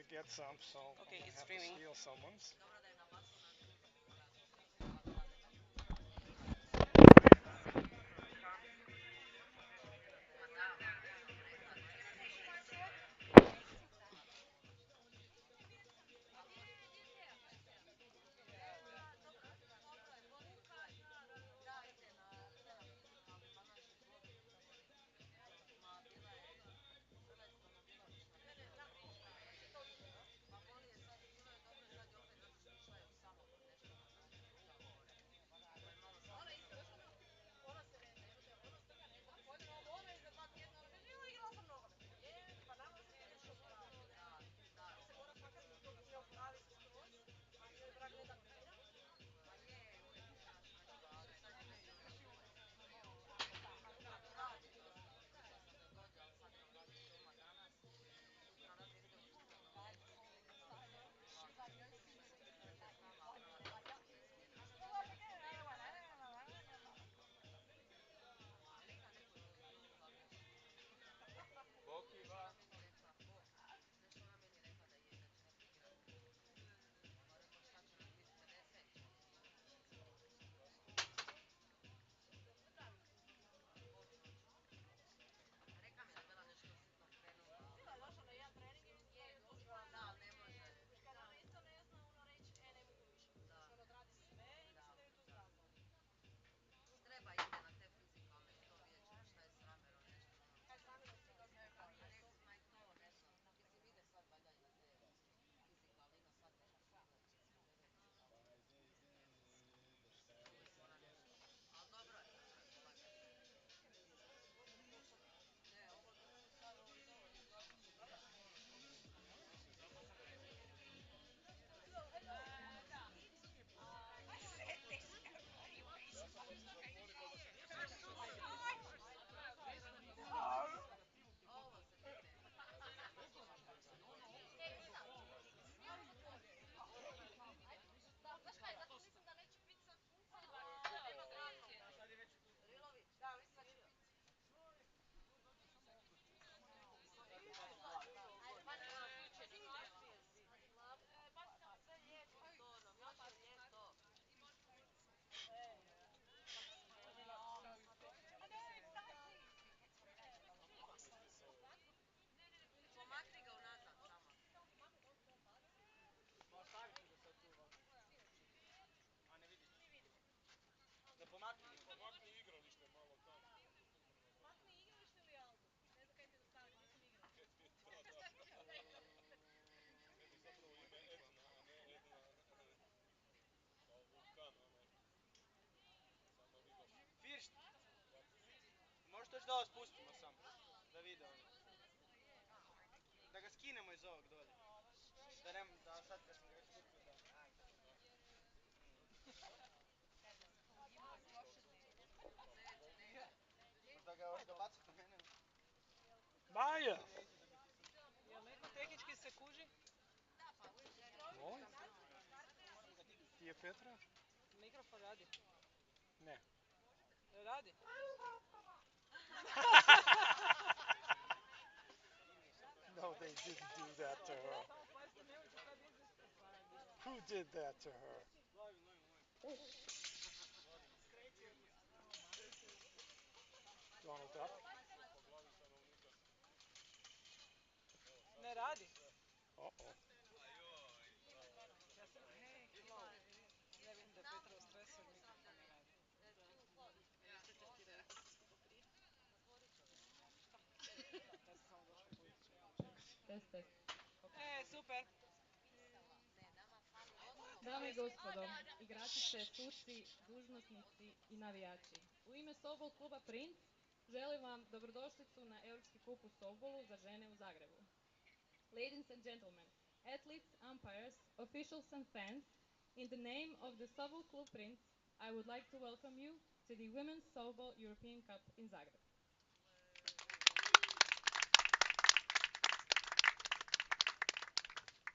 get some, so I'm Okay, gonna it's have to streaming. steal someone's. Možeš to da vas pustimo sam, da vide oni. Da ga skinemo iz ovog dolje. Da sad kad smo ga već pustili da... Možda ga hoš da bacit na mene. Baja! Jel neko tehnički se kuži? Molim? Ti je Petra? Mikrofon radi. Ne. Jel radi? No, they didn't do that to her. Samo pazite, nemojte sad izvesti stvari. Who did that to her? Donald Duck? Ne radi. Uh-oh. Ja sam, hej, hello. Ne vidim da je Petra u stresu jer mikrofon ne radi. Ja sam samo došla politički. Test, test. Super. Dame i gospodo, igračice, suci, dužnosnici i navijači. U ime softball kluba Princ želim vam dobrodošlicu na Europski kup u softballu za žene u Zagrebu. Ladies and gentlemen, athletes, umpires, officials and fans, in the name of the softball club Princ, I would like to welcome you to the Women's Softball European Cup in Zagreb.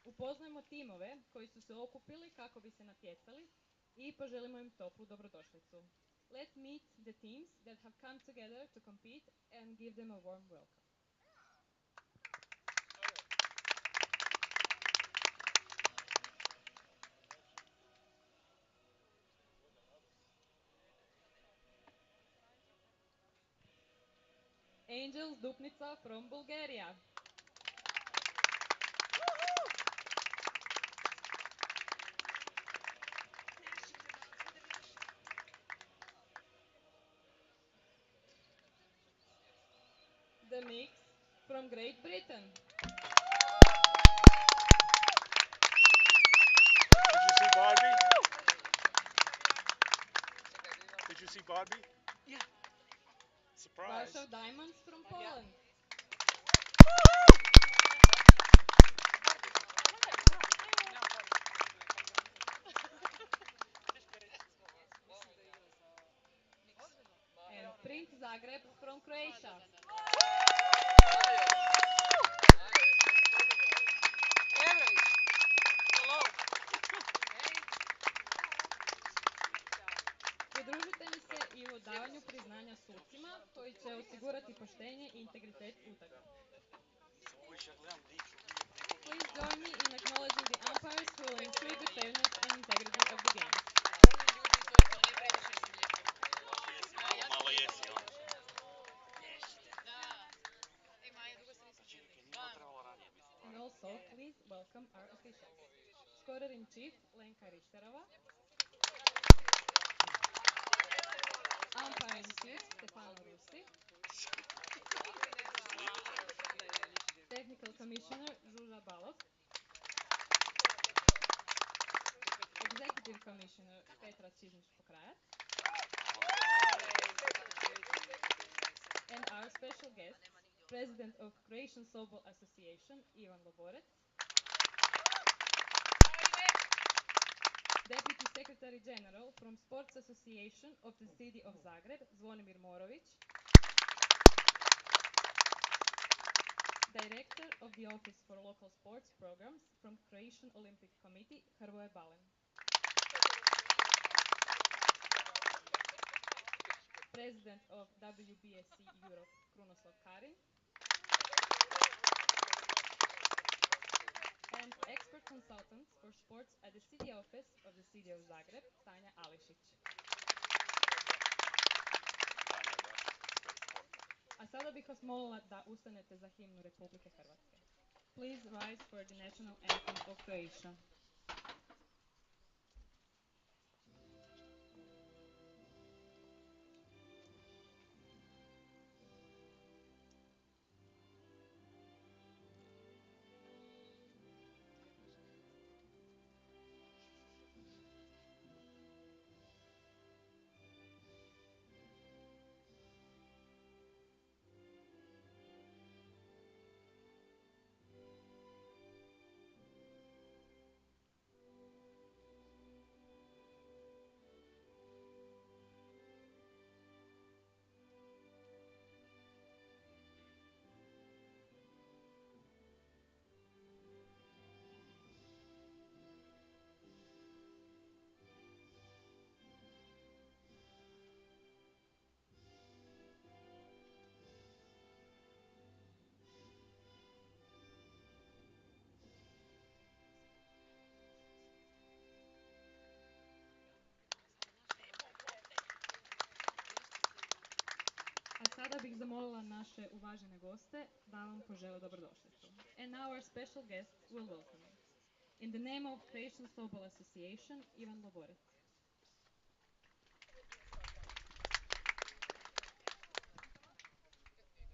Upoznajmo timove koji su se okupili kako bi se natjecali i poželimo im toplu dobrodošlicu. Let's meet the teams that have come together to compete and give them a warm welcome. Angels Dupnica from Bulgaria. The Mix from Great Britain. Did you see Barbie? Did you see Barbie? Yeah. Surprise. Warsaw Diamonds from Yeah. Poland. Nemam pojma. Mislim da igra za Mix. And Princ Zagreb from Croatia. Evrović. Hello. Pridružite mi se i u davanju priznanja sucima koji će osigurati poštenje i integritet utakmice. Please join me in acknowledging the umpires who will ensure the fairness and integrity of the game. Crni ljudi, to nije previše smiješno. Malo jesi, on. Da. Maja, dugo se nisam čuli. Nije trebalo ranije, mislim. And also, please welcome our officials. Scorer in chief, Lenka Richterova. Umpire in chief, Stefano Russi. Technical commissioner, Žuža Balov. Executive commissioner, Petra Čiznić-Pokrajac. And our special guest, President of Croatian Softball Association, Ivan Loborec. Deputy Secretary General from Sports Association of the City of Zagreb, Zvonimir Morović. Director of the Office for Local Sports Programs from Croatian Olympic Committee, Hrvoje Balen. President of WBSC Europe, Krunoslav Karin. And expert consultants for sports at the City Office of the City of Zagreb, Tanja Ališić. A sada bih vas molila da ustanete za himnu Republike Hrvatske. Please rise for the national anthem of Croatia. A sada bih zamolila naše uvažene goste da vam požele dobrodošlicu. And now our special guests will welcome you. In the name of Croatian Softball Association, Ivan Loborec.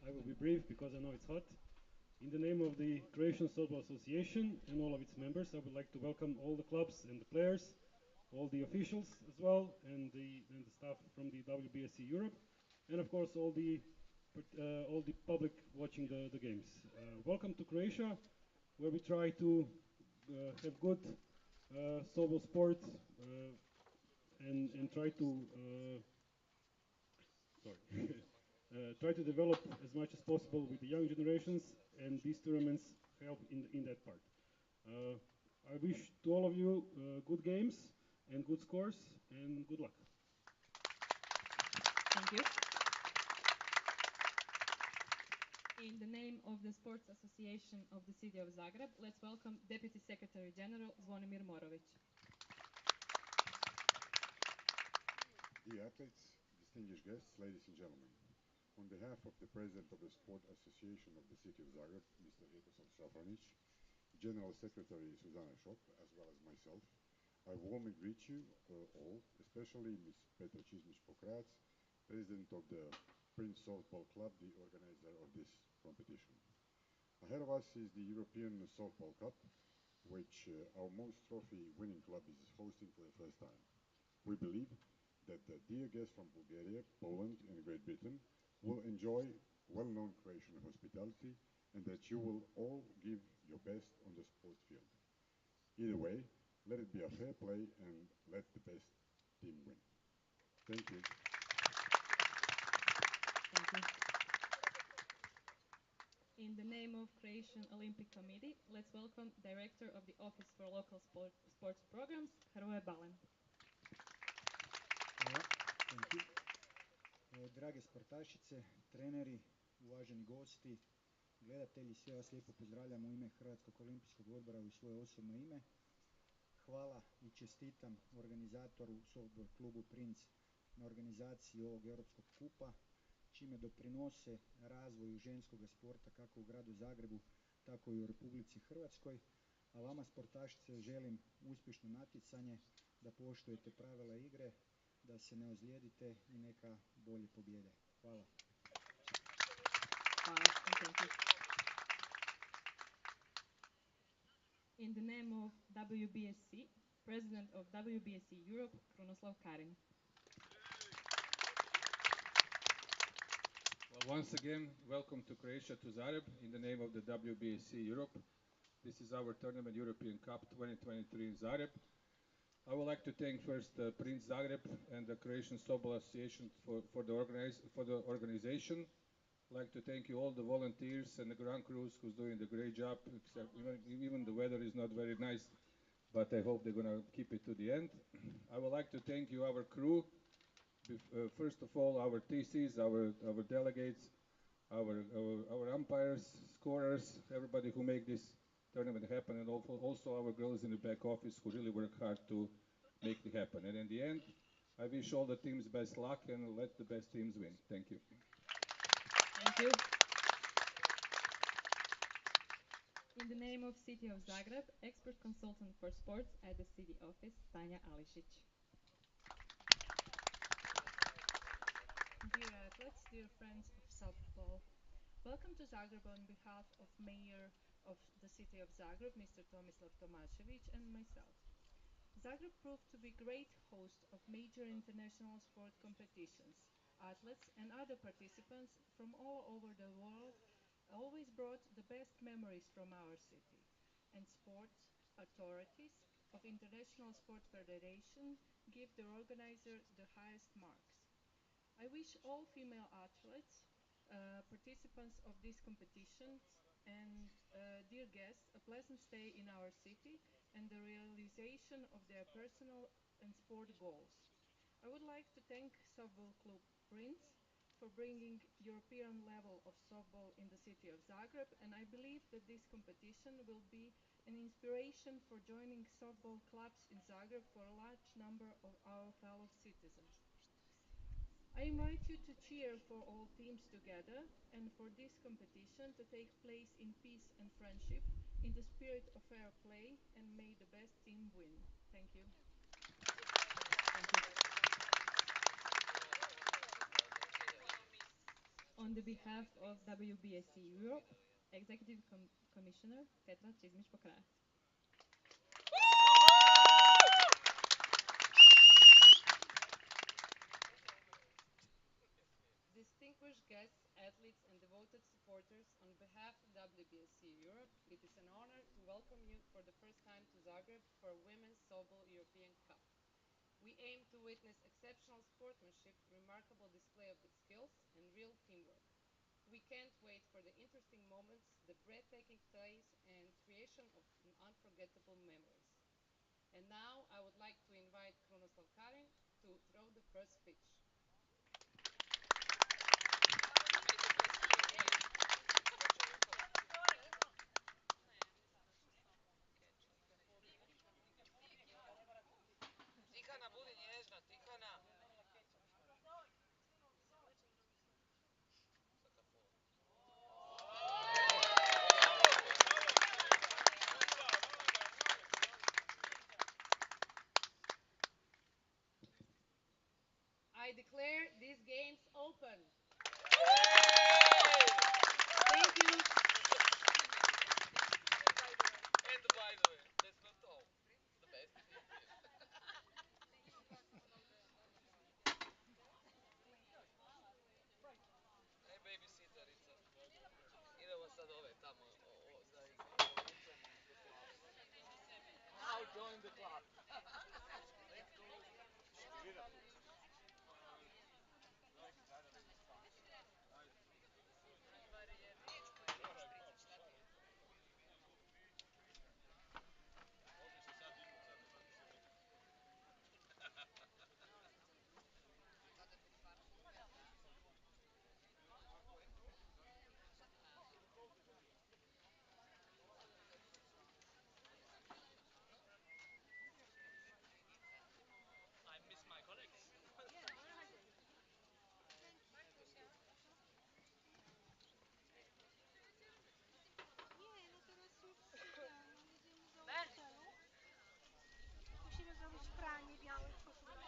I will be brief because I know it's hot. In the name of the Croatian Softball Association and all of its members, I would like to welcome all the clubs and the players, all the officials as well, and the staff from the WBSC Europe, and of course all the public watching the games. Welcome to Croatia, where we try to have good softball sport and try to sorry. Try to develop as much as possible with the young generations, and these tournaments help in that part. I wish to all of you good games and good scores and good luck. Thank you. In the name of the Sports Association of the City of Zagreb, let's welcome Deputy Secretary General Zvonimir Morović. Dear athletes, distinguished guests, ladies and gentlemen. On behalf of the President of the Sport Association of the City of Zagreb, Mr. Vjekoslav Šafranić, General Secretary Suzana Šop, as well as myself, I warmly greet you all, especially Ms. Petra Čizmić-Pokrajac, President of the Prince Softball Club, the organizer of this competition. Ahead of us is the European Softball Cup, which our most trophy winning club is hosting for the first time. We believe that the dear guests from Bulgaria, Poland, and Great Britain will enjoy well-known Croatian hospitality and that you will all give your best on the sports field. Either way, let it be a fair play and let the best team win. Thank you. Thank you. In the name of Croatian Olympic Committee, let's welcome Director of the Office for Local Sports Programs, Hrvoje Balen. Hvala. Thank you. Drage sportašice, treneri, uvaženi gosti, gledatelji, sve vas lijepo pozdravljam u ime Hrvatskog olimpijskog odbora i u svoje osobno ime. Hvala i čestitam organizatoru softball klubu Princ na organizaciji ovog europskog kupa, čime doprinose razvoju ženskog sporta kako u gradu Zagrebu, tako i u Republici Hrvatskoj. A vama sportašice želim uspješno natjecanje, da poštujete pravila igre, da se ne ozlijedite i neka bolje pobjede. Hvala. Hvala. Thank you. In the name of WBSC, President of WBSC Europe, Krunoslav Karin. Well, once again, welcome to Croatia, to Zagreb, in the name of the WBSC Europe. This is our tournament, European Cup 2023 in Zagreb. I would like to thank first Princ Zagreb and the Croatian Softball Association for the organization. I'd like to thank you all the volunteers and the ground crews who's doing the great job. Except even the weather is not very nice, but I hope they're going to keep it to the end. I would like to thank you, our crew. First of all, our TCs, our delegates, our umpires, scorers, everybody who make this tournament happen, and also our girls in the back office who really work hard to make it happen. And in the end, I wish all the teams best luck and let the best teams win. Thank you. Thank you. In the name of City of Zagreb, Expert Consultant for Sports at the City Office, Tanja Ališić. Dear athletes, dear friends of softball, welcome to Zagreb on behalf of Mayor of the City of Zagreb, Mr. Tomislav Tomašević, and myself. Zagreb proved to be great host of major international sport competitions. Athletes and other participants from all over the world always brought the best memories from our city. And sports authorities of International Sport Federation give the organizer the highest marks. I wish all female athletes, participants of these competitions, and dear guests a pleasant stay in our city and the realization of their personal and sport goals. I would like to thank Softball Club Prince for bringing European level of softball in the city of Zagreb, and I believe that this competition will be an inspiration for joining softball clubs in Zagreb for a large number of our fellow citizens. I invite you to cheer for all teams together and for this competition to take place in peace and friendship, in the spirit of fair play, and may the best team win. Thank you. Thank you. On the behalf of WBSC Europe, Executive Commissioner Petra Čizmić-Pokrajac. Distinguished guests, athletes, and devoted supporters, on behalf of WBSC Europe, it is an honor to welcome you for the first time to Zagreb for Women's Softball European Cup. We aim to witness exceptional sportsmanship, remarkable display of skills, and real teamwork. We can't wait for the interesting moments, the breathtaking plays, and creation of unforgettable memories. And now I would like to invite Krunoslav Karin to throw the first pitch. Tihana, budi nježna, Tihana. Musimy zrobić pranie białych koszulek.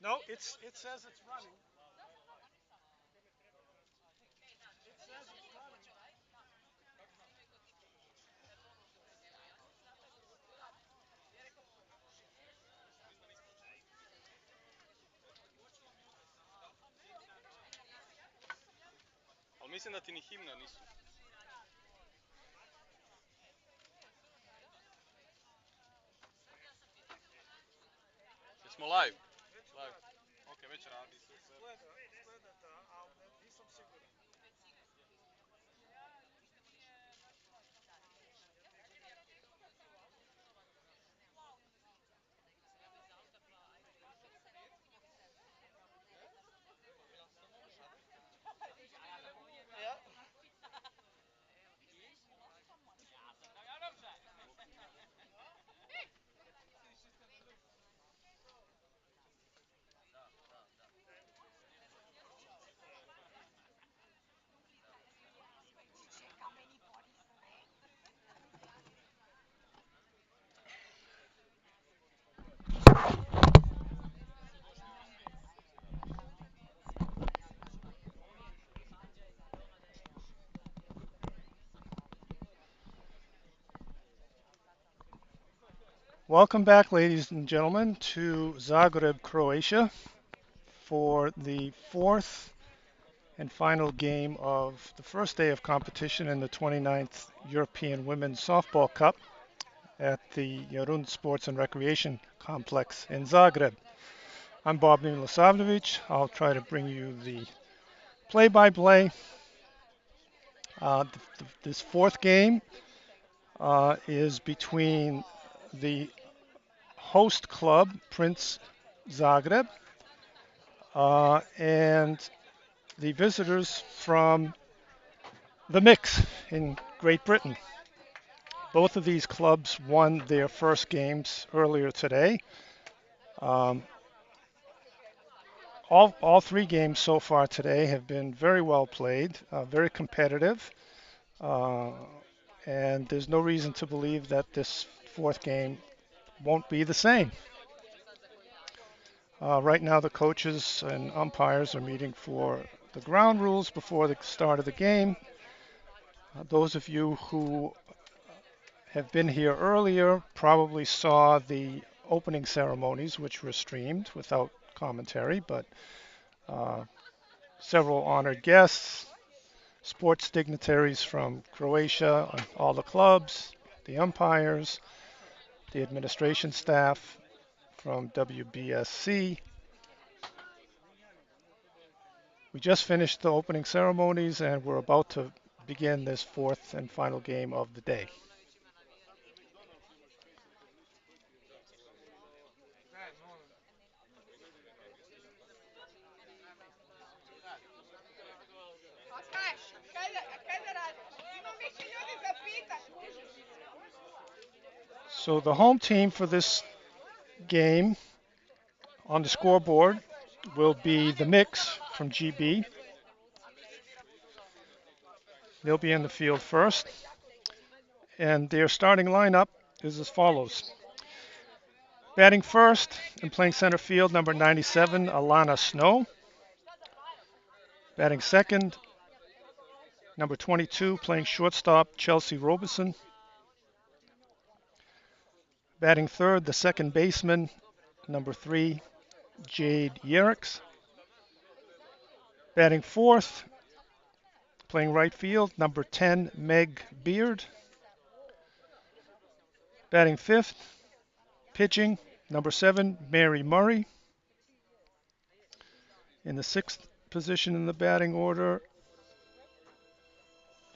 No, it says it's running. It says it's running. Ali mislim da ti ni himna nisu. Jesmo live? Live. Ok, već radi. Izgleda da, ali nisam siguran. Ja. Welcome back, ladies and gentlemen, to Zagreb, Croatia for the fourth and final game of the first day of competition in the 29th European Women's Softball Cup at the Jarun Sports and Recreation Complex in Zagreb. I'm Bob Milosavljevic. I'll try to bring you the play-by-play. This fourth game is between the host club, Princ Zagreb, and the visitors from the Mix in Great Britain. Both of these clubs won their first games earlier today. Um, all three games so far today have been very well played, very competitive, uh, and there's no reason to believe that this fourth game won't be the same. Right now, the coaches and umpires are meeting for the ground rules before the start of the game. Those of you who have been here earlier probably saw the opening ceremonies, which were streamed without commentary, but uh, several honored guests, sports dignitaries from Croatia, all the clubs, the umpires, the administration staff from WBSC. We just finished the opening ceremonies and we're about to begin this fourth and final game of the day. So the home team for this game on the scoreboard will be the Mix from GB. They'll be in the field first. And their starting lineup is as follows. Batting first and playing center field, number 97, Alana Snow. Batting second, number 22, playing shortstop, Chelsea Robeson. Batting third, the second baseman, number 3, Jade Yerricks. Batting fourth, playing right field, number 10, Meg Beard. Batting fifth, pitching, number 7, Mary Murray. In the sixth position in the batting order,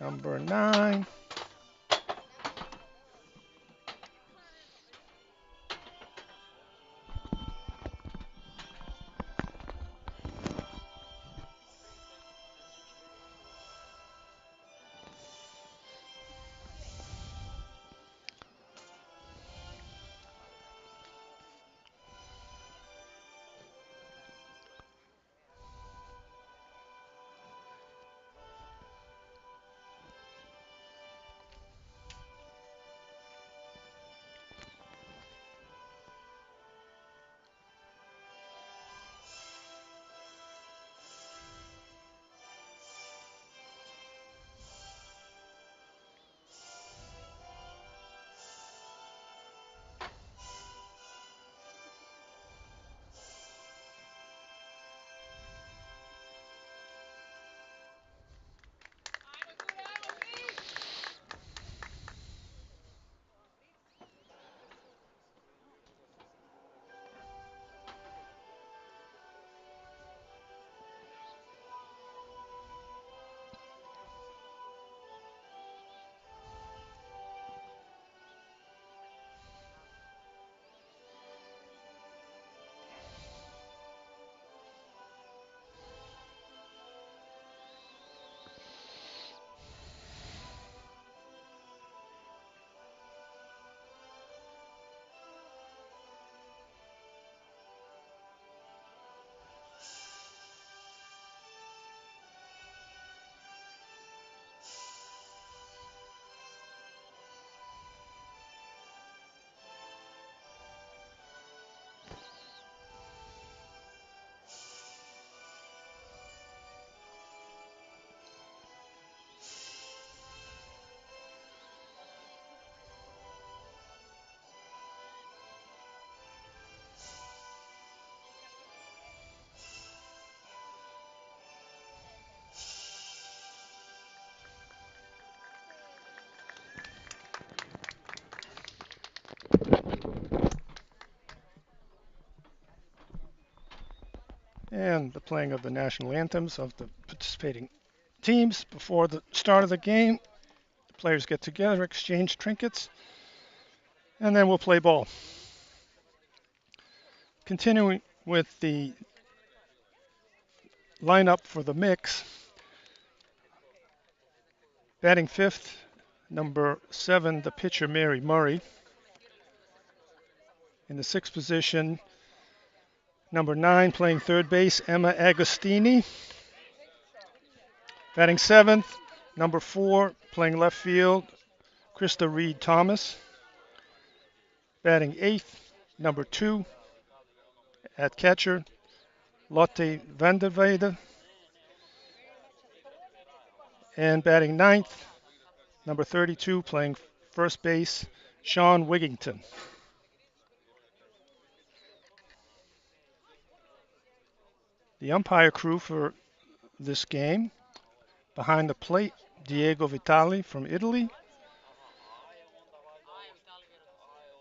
number 9, and the playing of the national anthems of the participating teams before the start of the game. The players get together, exchange trinkets, and then we'll play ball. Continuing with the lineup for the mix, batting fifth, number 7, the pitcher Mary Murray. In the sixth position, number 9, playing third base, Emma Agostini. Batting seventh, number 4, playing left field, Krista Reed Thomas. Batting eighth, number 2, at catcher, Lotte Vanderweide. And batting ninth, number 32, playing first base, Sean Wigington. The umpire crew for this game, behind the plate, Diego Vitali from Italy.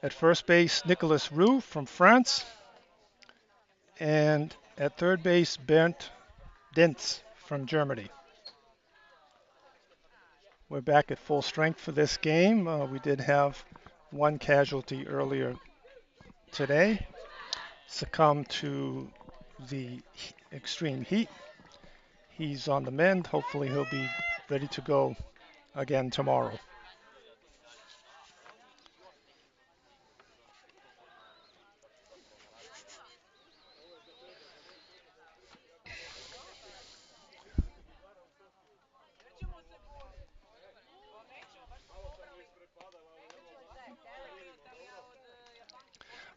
At first base, Nicolas Roux from France. And at third base, Bernd Dentz from Germany. We're back at full strength for this game. We did have one casualty earlier today succumb to the extreme heat. He's on the mend. Hopefully he'll be ready to go again tomorrow.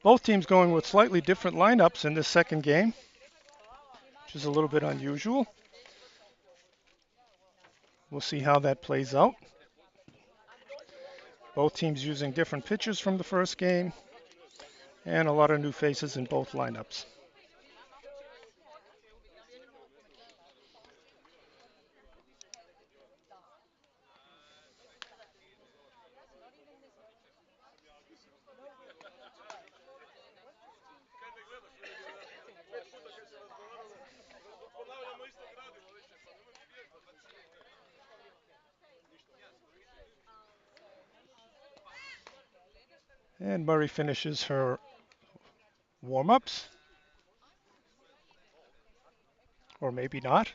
Both teams going with slightly different lineups in this second game, which is a little bit unusual. We'll see how that plays out. Both teams using different pitchers from the first game, and a lot of new faces in both lineups. And Murray finishes her warm-ups. Or maybe not.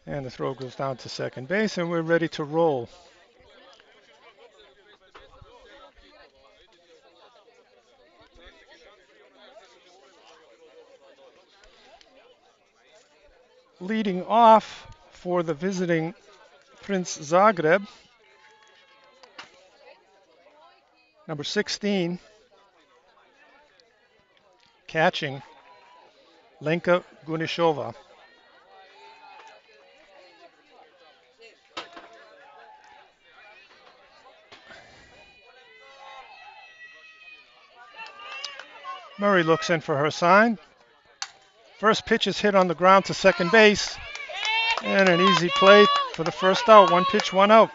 And the throw goes down to second base, and we're ready to roll. Leading off for the visiting Princ Zagreb, number 16, catching, Lenka Gunishova. Murray looks in for her sign. First pitch is hit on the ground to second base. And an easy play for the first out. One pitch, one out.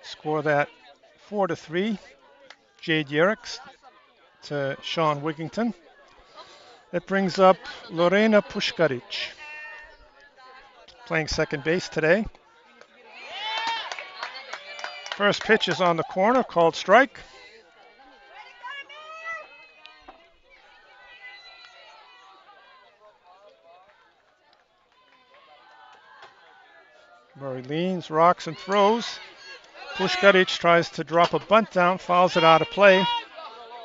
Score that 4-3. Jade Yerrick's to Sean Wigington. That brings up Lorena Puškarić, playing second base today. First pitch is on the corner, called strike. Murray leans, rocks, and throws. Puškarić tries to drop a bunt down, fouls it out of play,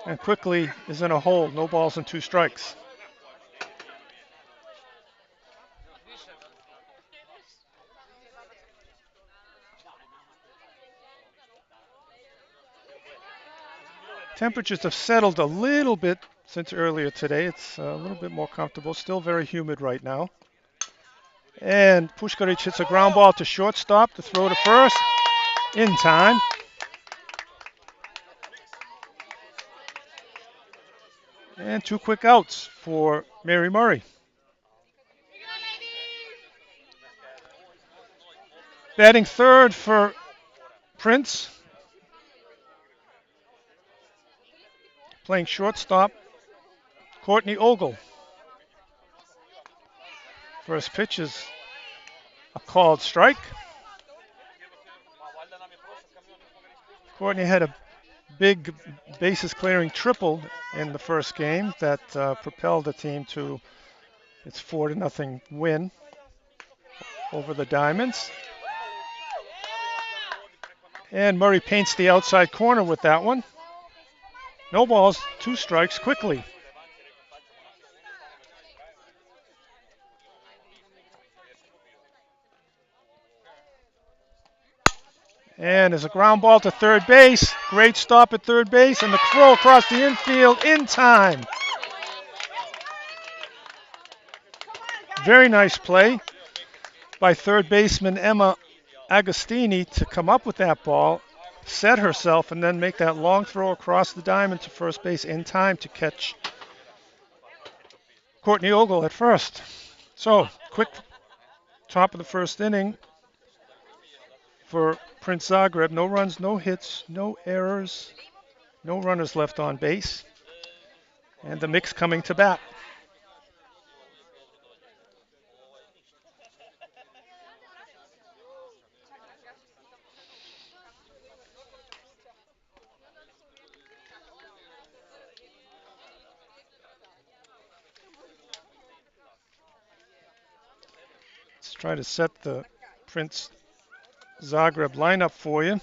and quickly is in a hole. No balls and 2 strikes. Temperatures have settled a little bit since earlier today. It's a little bit more comfortable. Still very humid right now. And Puškarić hits a ground ball to shortstop to throw to first in time. And 2 quick outs for Mary Murray. Batting third for Prince. Playing shortstop, Courtney Ogle. First pitch is a called strike. Courtney had a big bases clearing triple in the first game that propelled the team to its 4-0 win over the Diamonds. And Murray paints the outside corner with that one. No balls, 2 strikes quickly. And there's a ground ball to third base. Great stop at third base, and the throw across the infield in time. Very nice play by third baseman Emma Agostini to come up with that ball, set herself, and then make that long throw across the diamond to first base in time to catch Courtney Ogle at first. So, quick top of the first inning for Princ Zagreb. No runs, no hits, no errors, no runners left on base. And the mix coming to bat. Let's try to set the Princ Zagreb lineup for you.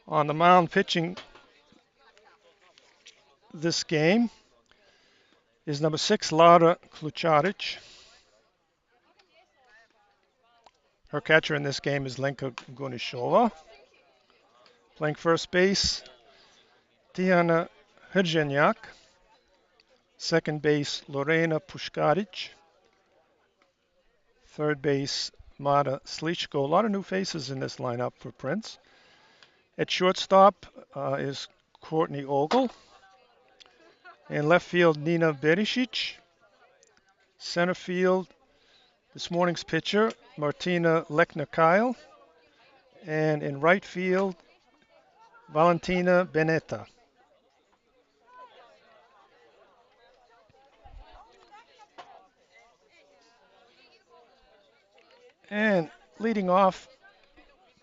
On the mound pitching this game is number 6, Lara Klucharic. Her catcher in this game is Lenka Gunishova. Playing first base, Tijana Hrženjak. Second base, Lorena Puškarić. Third base, Mada Slichko. A lot of new faces in this lineup for Prince. At shortstop is Courtney Ogle. In left field, Nina Berisic. Center field, this morning's pitcher, Martina Lechner-Kyle. And in right field, Valentina Beneta. And leading off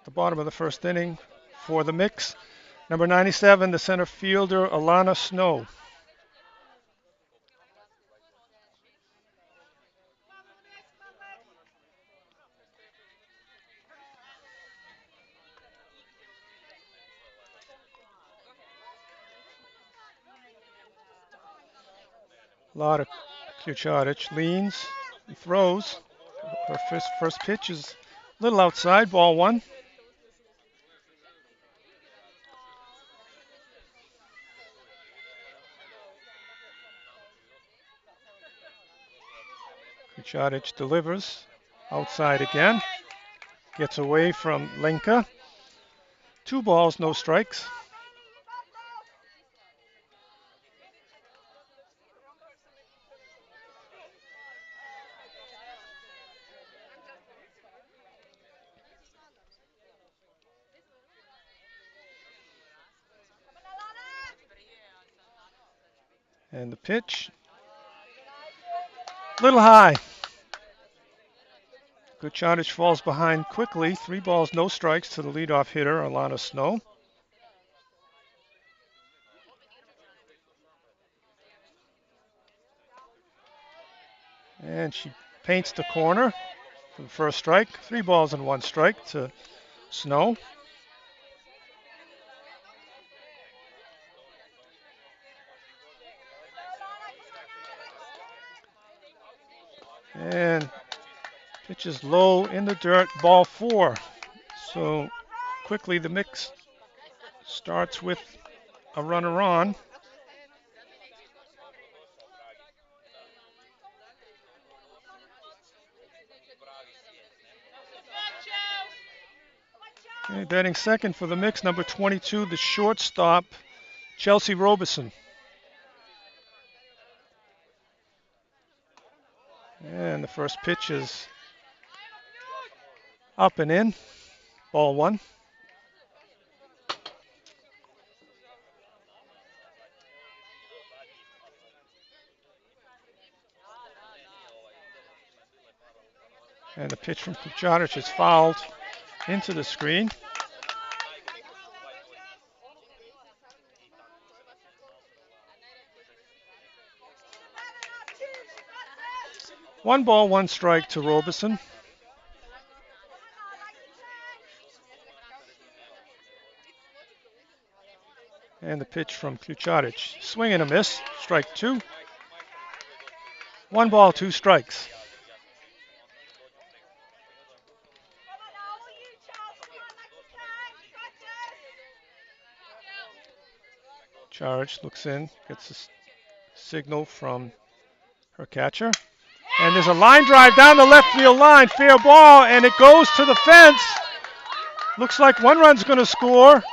the bottom of the first inning for the mix, number 97, the center fielder, Alana Snow. Lara Klucharic leans, throws. Her first pitch is a little outside, ball 1. Klucharic delivers, outside again. Gets away from Lenka. 2 balls, no strikes. And the pitch, little high. Klucharic falls behind quickly. 3 balls, no strikes to the leadoff hitter, Alana Snow. And she paints the corner for the first strike. 3 balls and 1 strike to Snow. And pitch is low in the dirt, ball 4. So quickly the mix starts with a runner on. Okay, batting second for the mix, number 22, the shortstop, Chelsea Robeson. And the first pitch is Up and in. Ball one. And the pitch from Kucharic is fouled into the screen. One ball, one strike to Robeson. And the pitch from Kucharic. Swing and a miss. Strike two. One ball, two strikes. Charic looks in, gets a signal from her catcher. And there's a line drive down the left field line. Fair ball, and it goes to the fence. Looks like one run's going to score.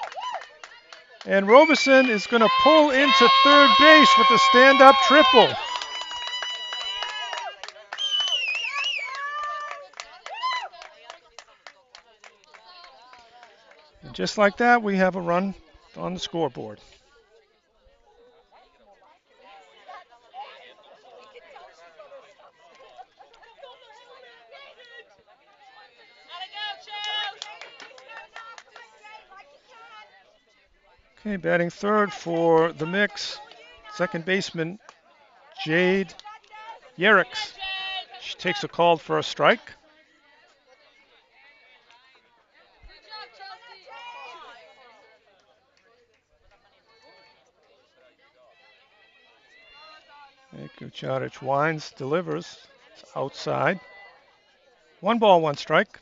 And Robeson is going to pull into third base with a stand-up triple. And just like that, we have a run on the scoreboard. Okay, batting third for the Mix, second baseman Jade Yerricks. She takes a call for a strike. Kucharic winds, delivers, it's outside. One ball, one strike.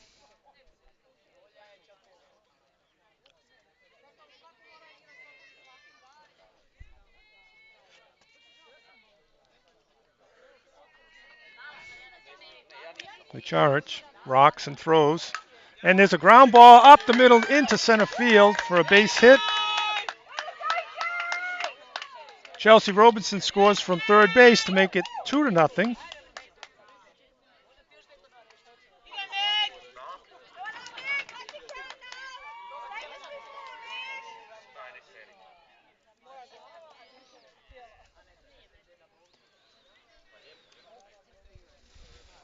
Kucharic rocks and throws. And there's a ground ball up the middle into center field for a base hit. Chelsea Robinson scores from third base to make it 2-0.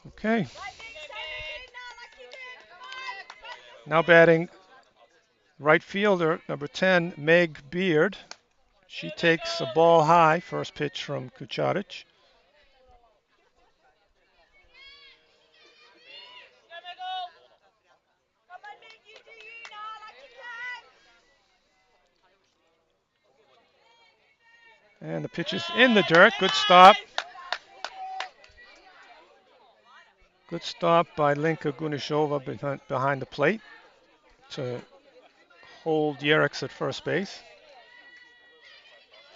Okay. Now batting right fielder, number 10, Meg Beard. She takes a ball high, first pitch from Kucharic. And the pitch is in the dirt. Good stop. Good stop by Linka Gunishova behind the plate to hold Yerricks at first base.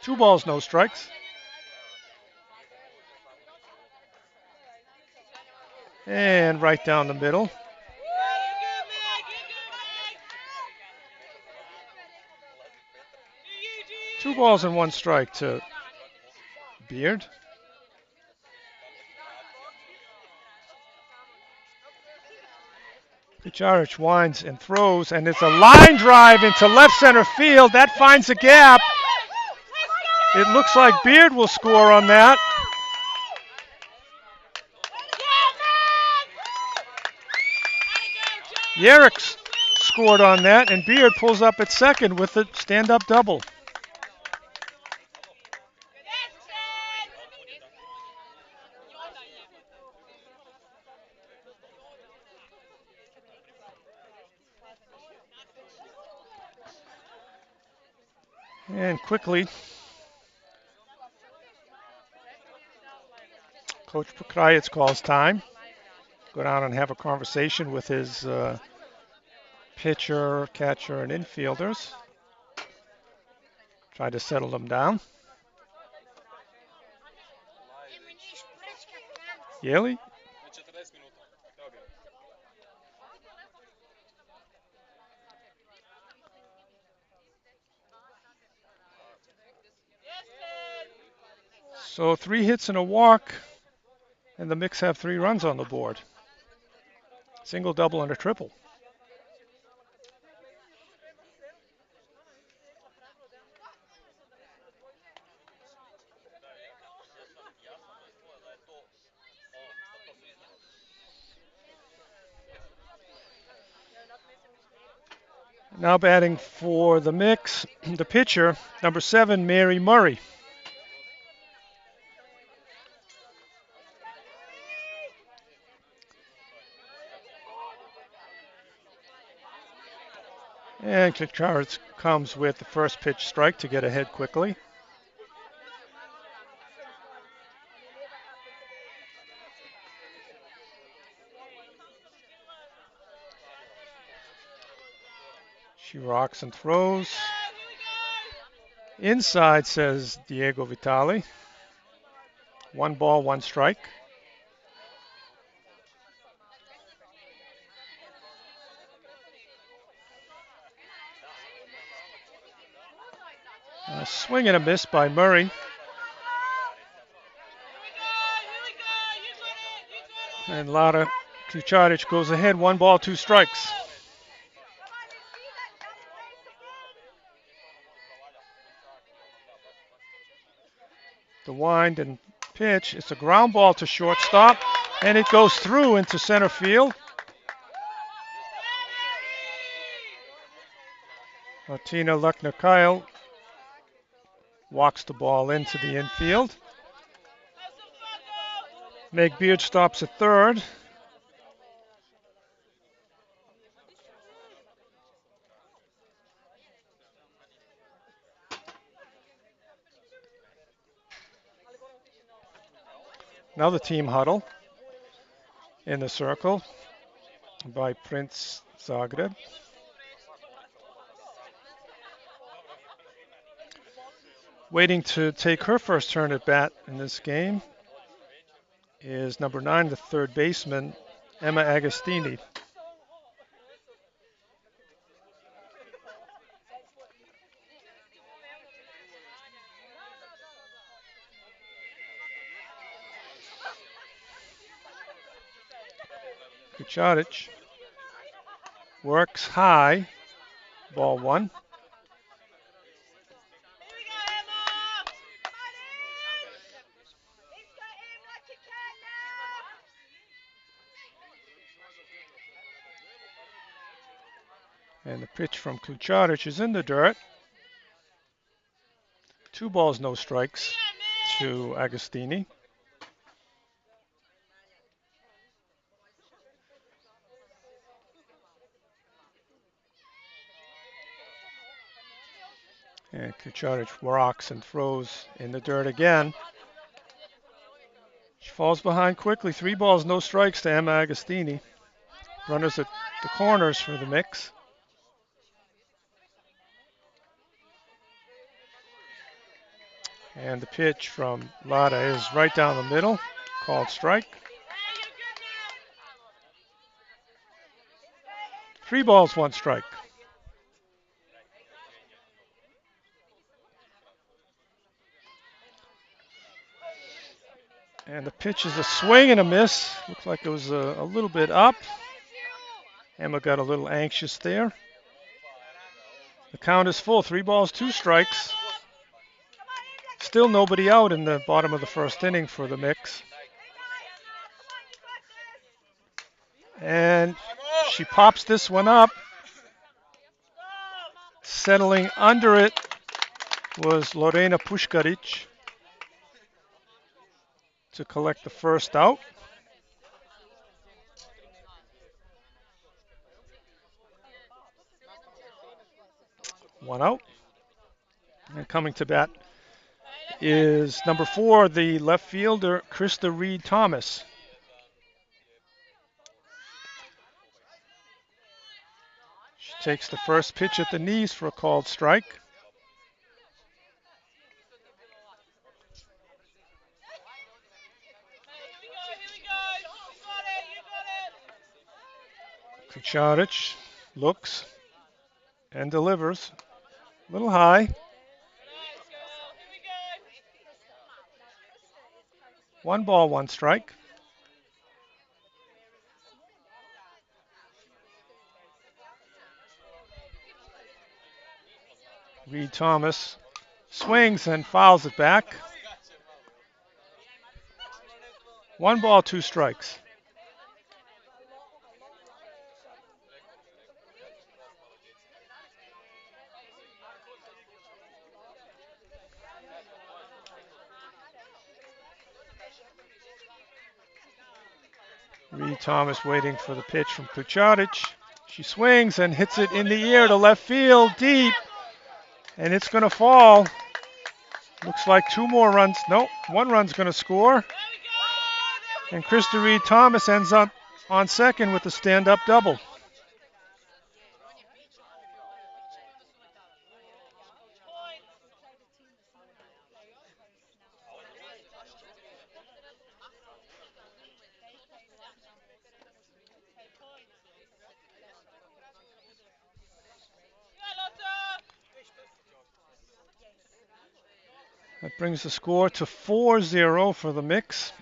2 balls, no strikes. And right down the middle. Two balls and one strike to Beard. Kucharic winds and throws, and it's a line drive into left center field. That finds a gap. It looks like Beard will score on that. Yerricks scored on that, and Beard pulls up at second with a stand-up double. And quickly, Coach Pokrajic calls time. Go down and have a conversation with his pitcher, catcher, and infielders. Try to settle them down. Yeli? So 3 hits and a walk, and the Mix have 3 runs on the board. Single, double, and a triple. Now batting for the mix, the pitcher, number 7, Mary Murray. And Klickaritz comes with the first pitch strike to get ahead quickly. She rocks and throws. Inside, says Diego Vitali. 1 ball, 1 strike. A swing and a miss by Murray. And Lara Klicaric goes ahead, 1 ball, 2 strikes. The wind and pitch. It's a ground ball to shortstop, and it goes through into center field. Martina Luckner-Kyle walks the ball into the infield. Meg Beard stops at third. Now the team huddle in the circle by Princ Zagreb. Waiting to take her first turn at bat in this game is number 9, the third baseman, Emma Agostini. Kucharic works high, ball 1. And the pitch from Kucharic is in the dirt. 2 balls, no strikes to Agostini. And Kucharic rocks and throws in the dirt again. She falls behind quickly. 3 balls, no strikes to Emma Agostini. Runners at the corners for the mix. And the pitch from Lada is right down the middle, called strike. 3 balls, 1 strike. And the pitch is a swing and a miss. Looks like it was a little bit up. Emma got a little anxious there. The count is full. 3 balls, 2 strikes. Still nobody out in the bottom of the first inning for the mix. And she pops this one up. Settling under it was Lorena Puškarić to collect the first out. One out. And coming to bat is number 4, the left fielder, Krista Reed-Thomas. She takes the first pitch at the knees for a called strike. Kucharic looks and delivers. A little high. 1 ball, 1 strike. Reed-Thomas swings and fouls it back. 1 ball, 2 strikes. Reed Thomas waiting for the pitch from Kucharic. She swings and hits it in the air to left field deep. And it's going to fall. Looks like 2 more runs. Nope, 1 run's going to score. And Krista Reed Thomas ends up on second with a stand-up double. That brings the score to 4-0 for the mix.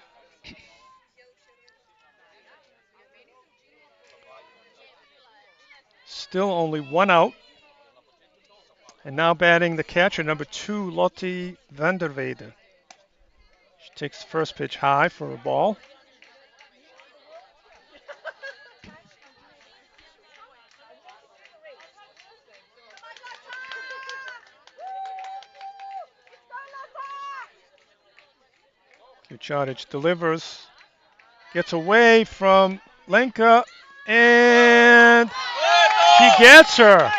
Still only 1 out. And now batting the catcher, number 2, Lotte van der Weyde. She takes the first pitch high for a ball. Kucharic delivers, gets away from Lenka, and she gets her.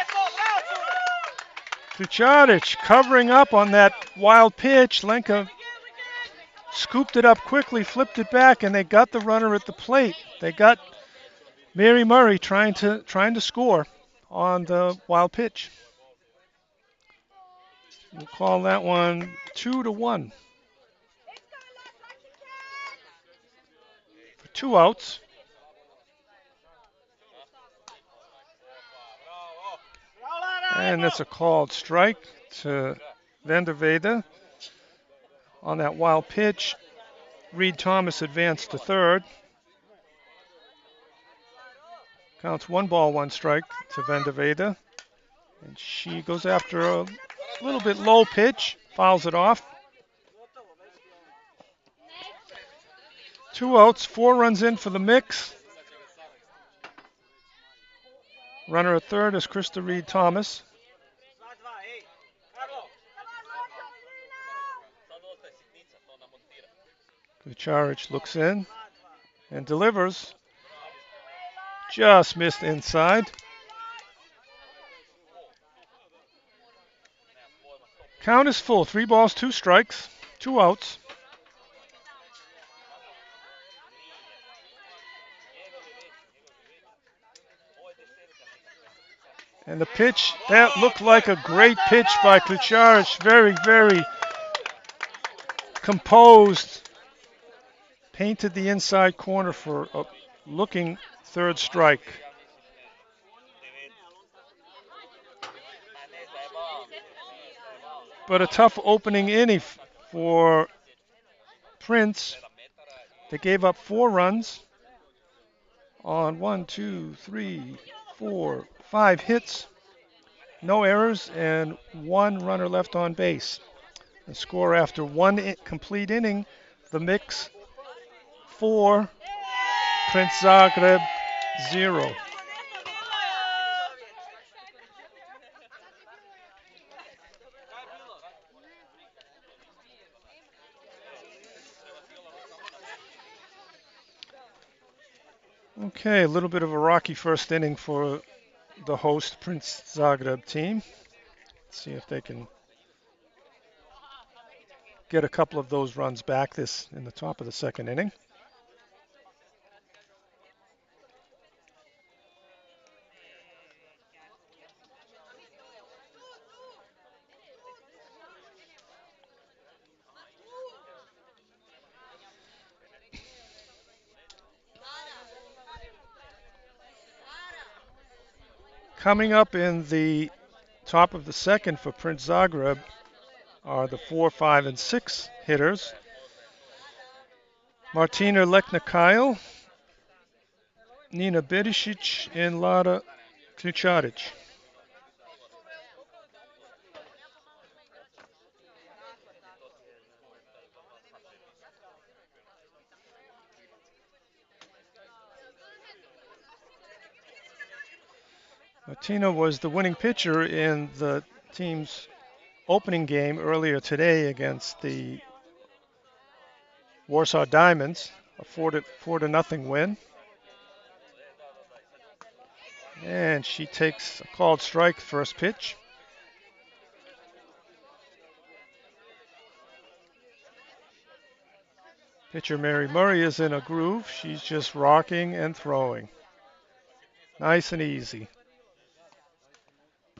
Kucharic covering up on that wild pitch. Lenka scooped it up quickly, flipped it back, and they got the runner at the plate. They got Mary Murray trying to score on the wild pitch. We'll call that one 2-1. For 2 outs. And that's a called strike to van der Weyde. On that wild pitch, Reed Thomas advanced to third. Counts 1 ball, 1 strike to van der Weyde. And she goes after a little bit low pitch, fouls it off. 2 outs, 4 runs in for the mix. Runner at third is Krista Reed Thomas. Kucharic looks in and delivers. Just missed inside. Count is full. 3 balls, 2 strikes, 2 outs. And the pitch, that looked like a great pitch by Kucharic. Very, very composed. Painted the inside corner for a looking third strike. But a tough opening inning for Princ. They gave up 4 runs on 5 hits, no errors, and 1 runner left on base. The score after 1 complete inning, the mix 4, Princ Zagreb 0. Okay, a little bit of a rocky first inning for the host Princ Zagreb team. Let's see if they can get a couple of those runs back this in the top of the second inning. Coming up in the top of the second for Princ Zagreb are the 4, 5, and 6 hitters. Martina Lekna-Kyle, Nina Berisic, and Lara Kucharic. Martina was the winning pitcher in the team's opening game earlier today against the Warsaw Diamonds, a 4-0 win. And she takes a called strike first pitch. Pitcher Mary Murray is in a groove. She's just rocking and throwing. Nice and easy.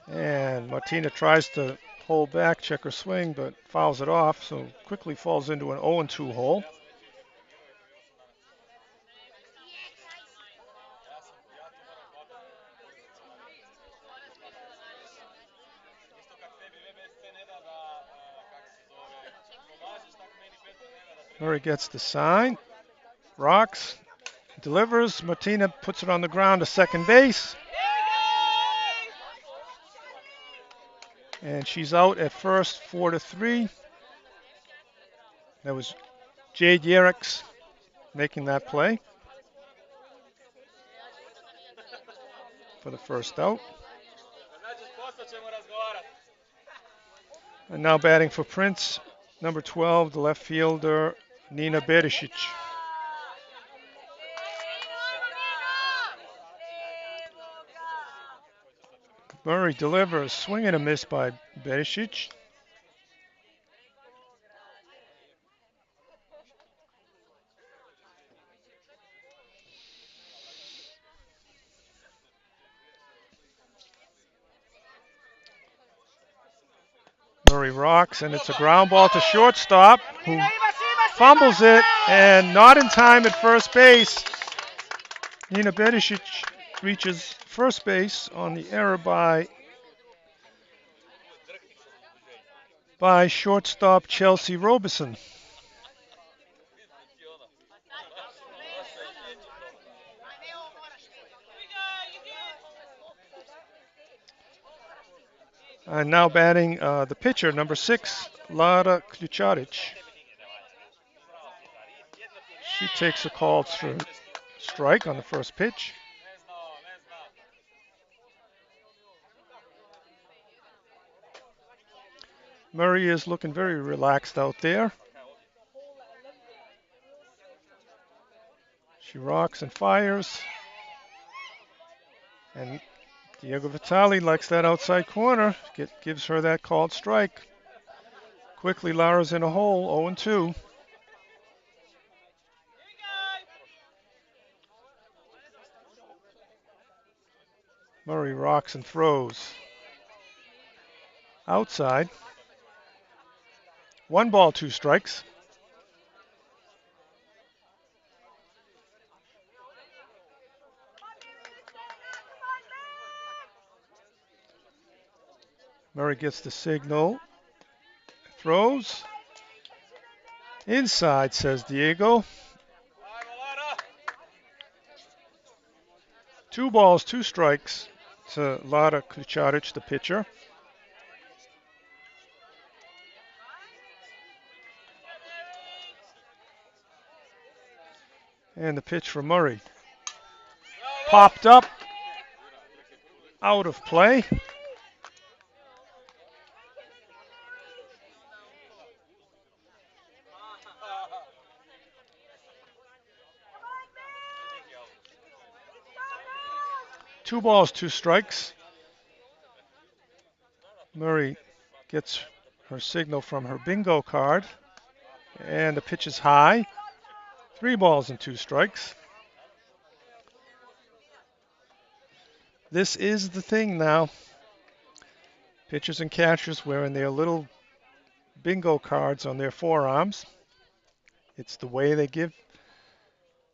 And Martina tries to hold back, check her swing, but fouls it off, so quickly falls into an 0-2 hole. Murray gets the sign, rocks, delivers. Martina puts it on the ground to second base. And she's out at first, 4-3. That was Jade Yerrick's making that play for the first out. And now batting for Prince, number 12, the left fielder, Nina Berisic. Murray delivers, swing and a miss by Berisic. Murray rocks, and it's a ground ball to shortstop, who fumbles it, and not in time at first base. Nina Berisic reaches first base on the error by shortstop Chelsea Robeson. And now batting the pitcher, number 6, Lara Ključarić. She takes a called strike on the first pitch. Murray is looking very relaxed out there. She rocks and fires. And Diego Vitale likes that outside corner. Gives her that called strike. Quickly, Lara's in a hole, 0-2. Murray rocks and throws. Outside. 1 ball, 2 strikes. Murray gets the signal. Throws. Inside, says Diego. 2 balls, 2 strikes to Lara Ključarić, the pitcher. And the pitch for Murray. Popped up. Out of play. Two balls, 2 strikes. Murray gets her signal from her bingo card. And the pitch is high. 3 balls and 2 strikes. This is the thing now. Pitchers and catchers wearing their little bingo cards on their forearms. It's the way they give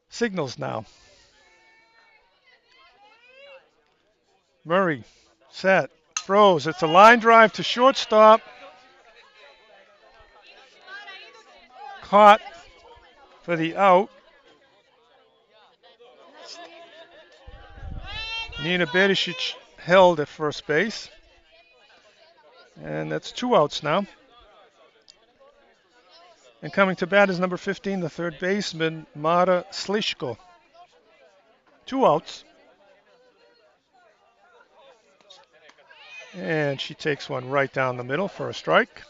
signals now. Murray, set, throws. It's a line drive to shortstop. Caught for the out. Nina Berisic held at first base. And that's 2 outs now. And coming to bat is number 15, the third baseman, Mara Sliško. 2 outs. And she takes one right down the middle for a strike.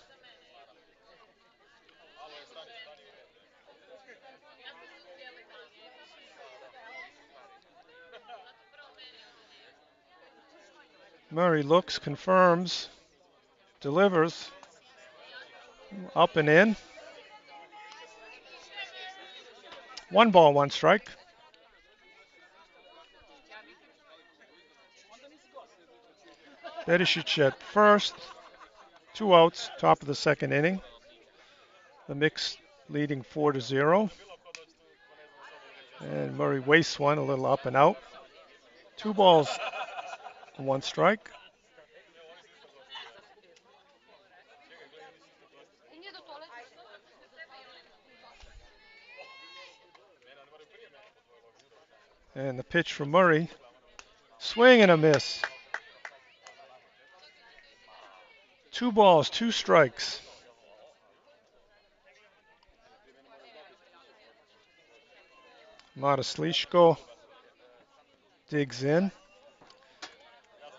Murray looks, confirms, delivers, up and in. 1 ball, 1 strike. Bedicic at first, 2 outs, top of the second inning. The mix leading 4-0. And Murray wastes one, a little up and out. 2 balls, 1 strike. And the pitch from Murray, swing and a miss. 2 balls, 2 strikes. Mataslishko digs in,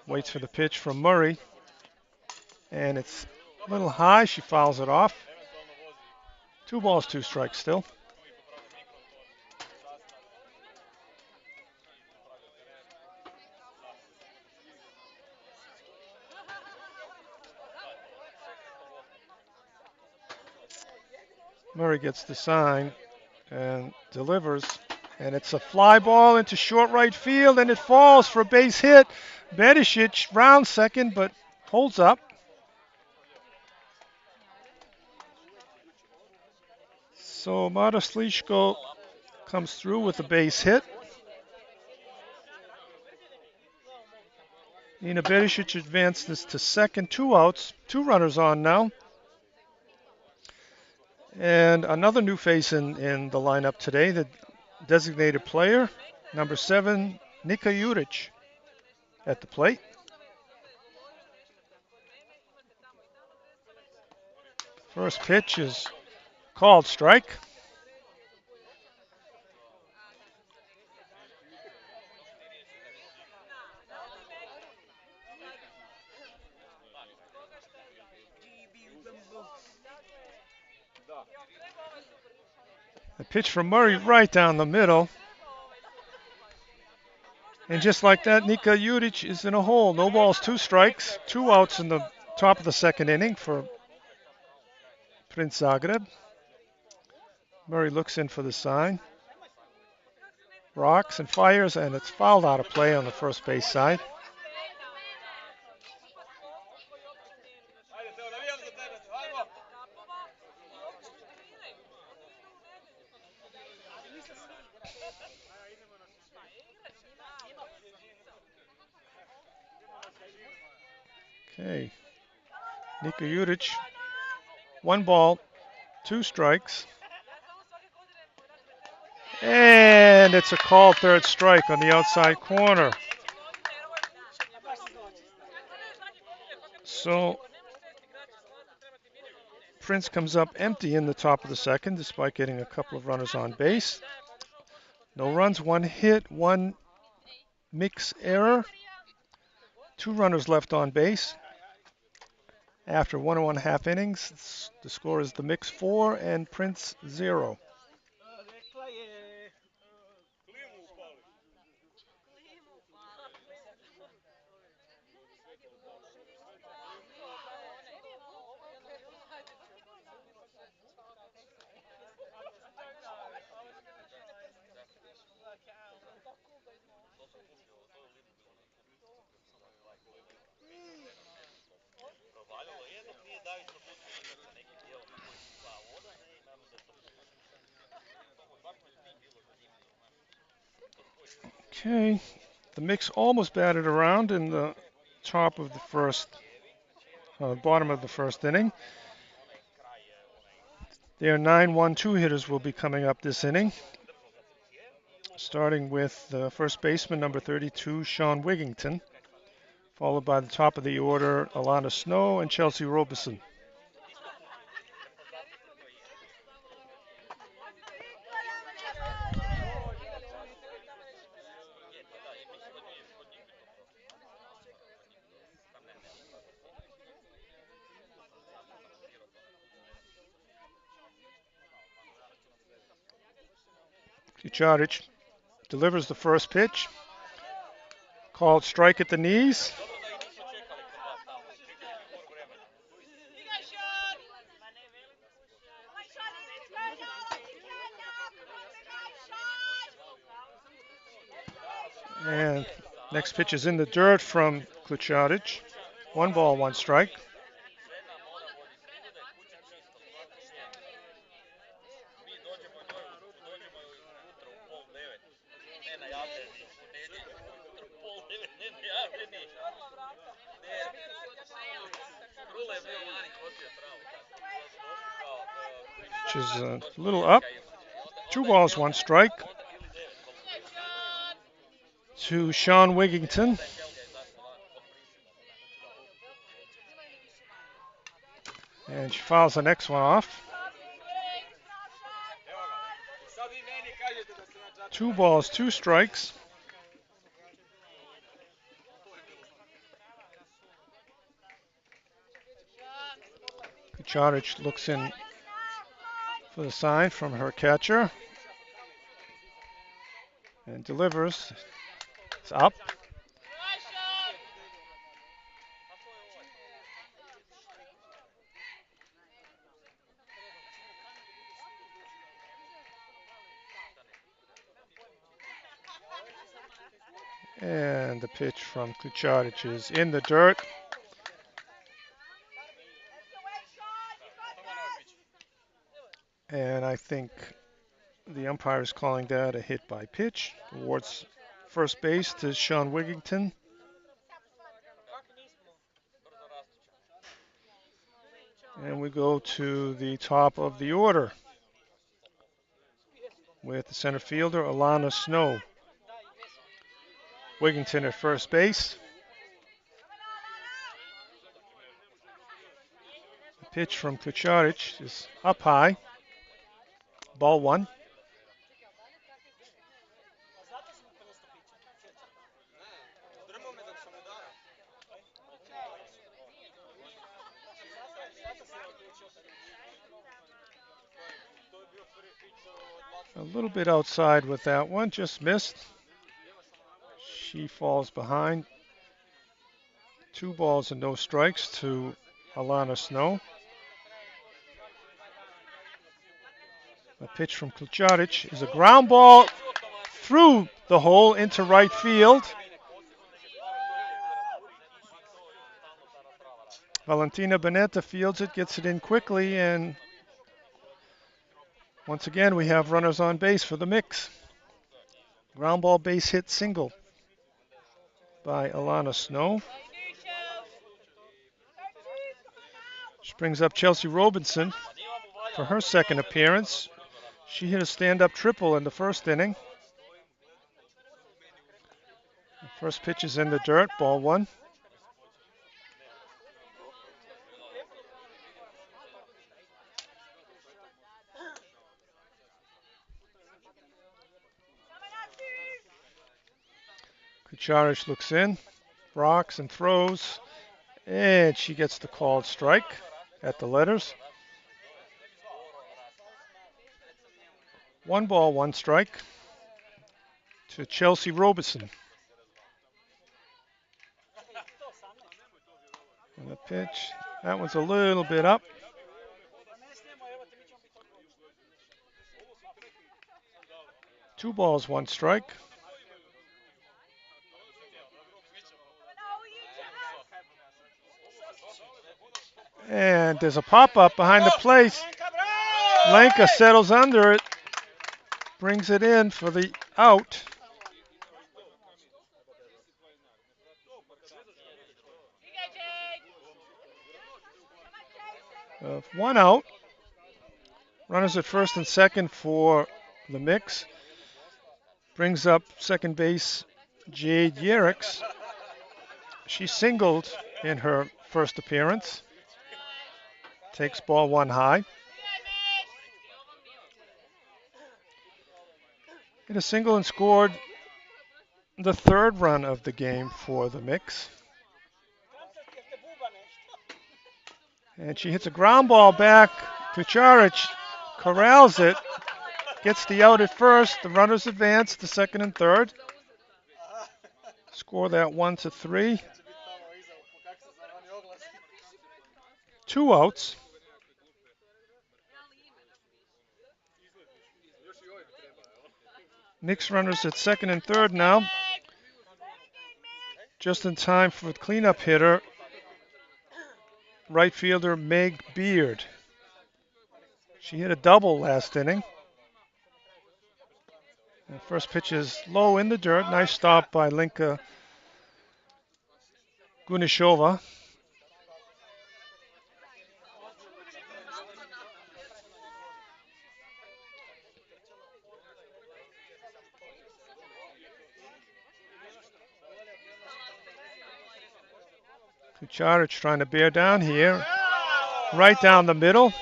waits for the pitch from Murray, and it's a little high. She fouls it off. 2 balls, 2 strikes still. Murray gets the sign and delivers, and it's a fly ball into short right field, and it falls for a base hit. Bedicic round second, but holds up. So Mataslishko comes through with a base hit. Nina Bedicic advances to second, 2 outs, 2 runners on now. And another new face in the lineup today, the designated player, number 7, Nika Juric at the plate. First pitch is called strike. A pitch from Murray right down the middle. And just like that, Nika Juric is in a hole. No balls, 2 strikes, 2 outs in the top of the second inning for Princ Zagreb. Murray looks in for the sign, rocks and fires, and it's fouled out of play on the first base side. Okay, Nika Juric, 1 ball, 2 strikes. And it's a called third strike on the outside corner. So Prince comes up empty in the top of the second despite getting a couple of runners on base. No runs, 1 hit, 1 mix error. 2 runners left on base. After 1.5 innings, the score is the mix 4 and Prince 0. Okay, the mix almost batted around in the top of the first, bottom of the first inning. Their 9-1-2 hitters will be coming up this inning, starting with the first baseman, number 32, Sean Wigington, followed by the top of the order, Alana Snow and Chelsea Robeson. Kucharic delivers the first pitch, called strike at the knees. And next pitch is in the dirt from Klučarić. 1 ball, 1 strike. Which is a little up. 2 balls, 1 strike to Sean Wigington. And she fouls the next one off. 2 balls, 2 strikes. Kucharic looks in for the sign from her catcher and delivers. It's up. And the pitch from Kucharic is in the dirt. And I think the umpire is calling that a hit by pitch towards first base to Sean Wigington. And we go to the top of the order with the center fielder, Alana Snow. Wigington at first base. The pitch from Kucharic is up high. Ball 1. A little bit outside with that one, just missed. She falls behind. 2 balls and no strikes to Alana Snow. A pitch from Kucharic is a ground ball through the hole into right field. Valentina Bonetta fields it, gets it in quickly, and once again we have runners on base for the mix. Ground ball base hit single by Alana Snow. She brings up Chelsea Robinson for her second appearance. She hit a stand-up triple in the first inning. The first pitch is in the dirt, ball 1. Kucharic looks in, rocks and throws, and she gets the called strike at the letters. 1 ball, 1 strike to Chelsea Robinson. And the pitch, that one's a little bit up. Two balls, 1 strike. And there's a pop-up behind the plate. Lenka settles under it, brings it in for the out. One out. Runners at first and second for the mix. Brings up second base Jade Yerix. She singled in her first appearance. Takes ball 1 high. Hit a single and scored the third run of the game for the mix. And she hits a ground ball back. Kucharic corrals it. Gets the out at first. The runners advance to second and third. Score that 1-3. 2 outs. Mixed runners at second and third now. Just in time for the cleanup hitter, right fielder Meg Beard. She hit a double last inning. The first pitch is low in the dirt. Nice stop by Linka Gunishova. Kucharic trying to bear down here. Right down the middle.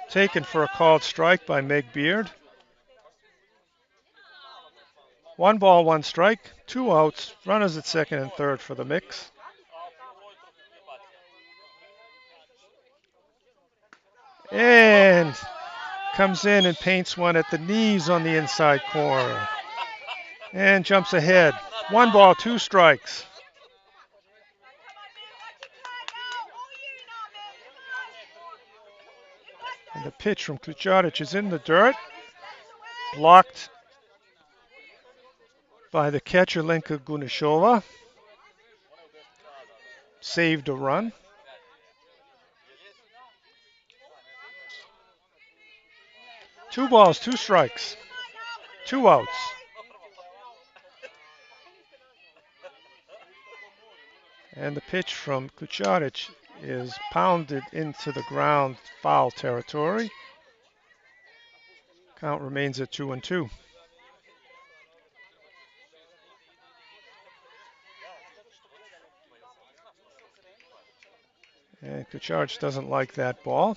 Taken for a called strike by Meg Beard. 1 ball, 1 strike, 2 outs, runners at second and third for the mix. And comes in and paints one at the knees on the inside corner. And jumps ahead. 1 ball, 2 strikes. And the pitch from Kucharic is in the dirt. Blocked by the catcher Lenka Gunishova. Saved a run. Two balls, 2 strikes, 2 outs. And the pitch from Kucharic is pounded into the ground, foul territory. Count remains at 2-2. And Kucharic doesn't like that ball.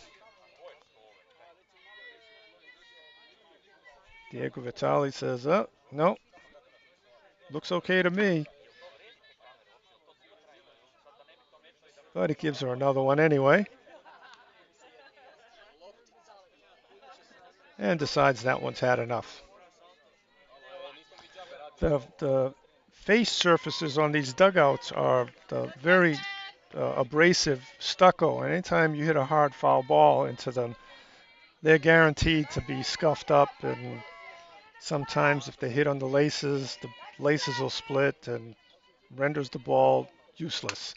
Diego Vitale says, oh, no, looks okay to me. But he gives her another one anyway. And decides that one's had enough. The face surfaces on these dugouts are very abrasive stucco. And anytime you hit a hard foul ball into them, they're guaranteed to be scuffed up. And sometimes if they hit on the laces will split and renders the ball useless.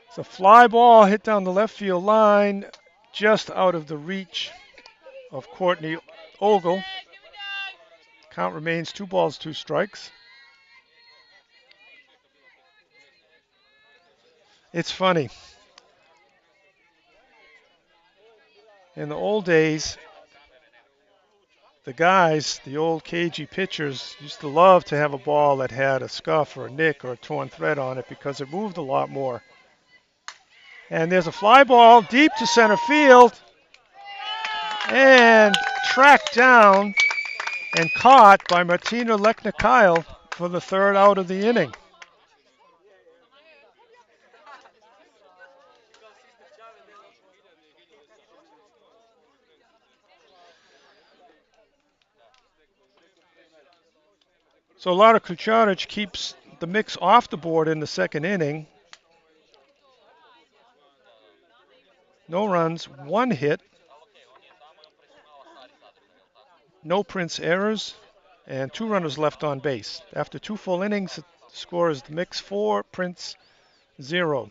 It's a fly ball hit down the left field line, just out of the reach of Courtney Ogle. Count remains 2 balls, 2 strikes. It's funny. In the old days, the guys, the old cagey pitchers, used to love to have a ball that had a scuff or a nick or a torn thread on it because it moved a lot more. And there's a fly ball deep to center field and tracked down and caught by Martina Lechner-Kyle for the third out of the inning. So Lara Kucharic keeps the mix off the board in the second inning. No runs, 1 hit, no Prince errors, and 2 runners left on base. After 2 full innings, the score is the mix 4, Prince 0.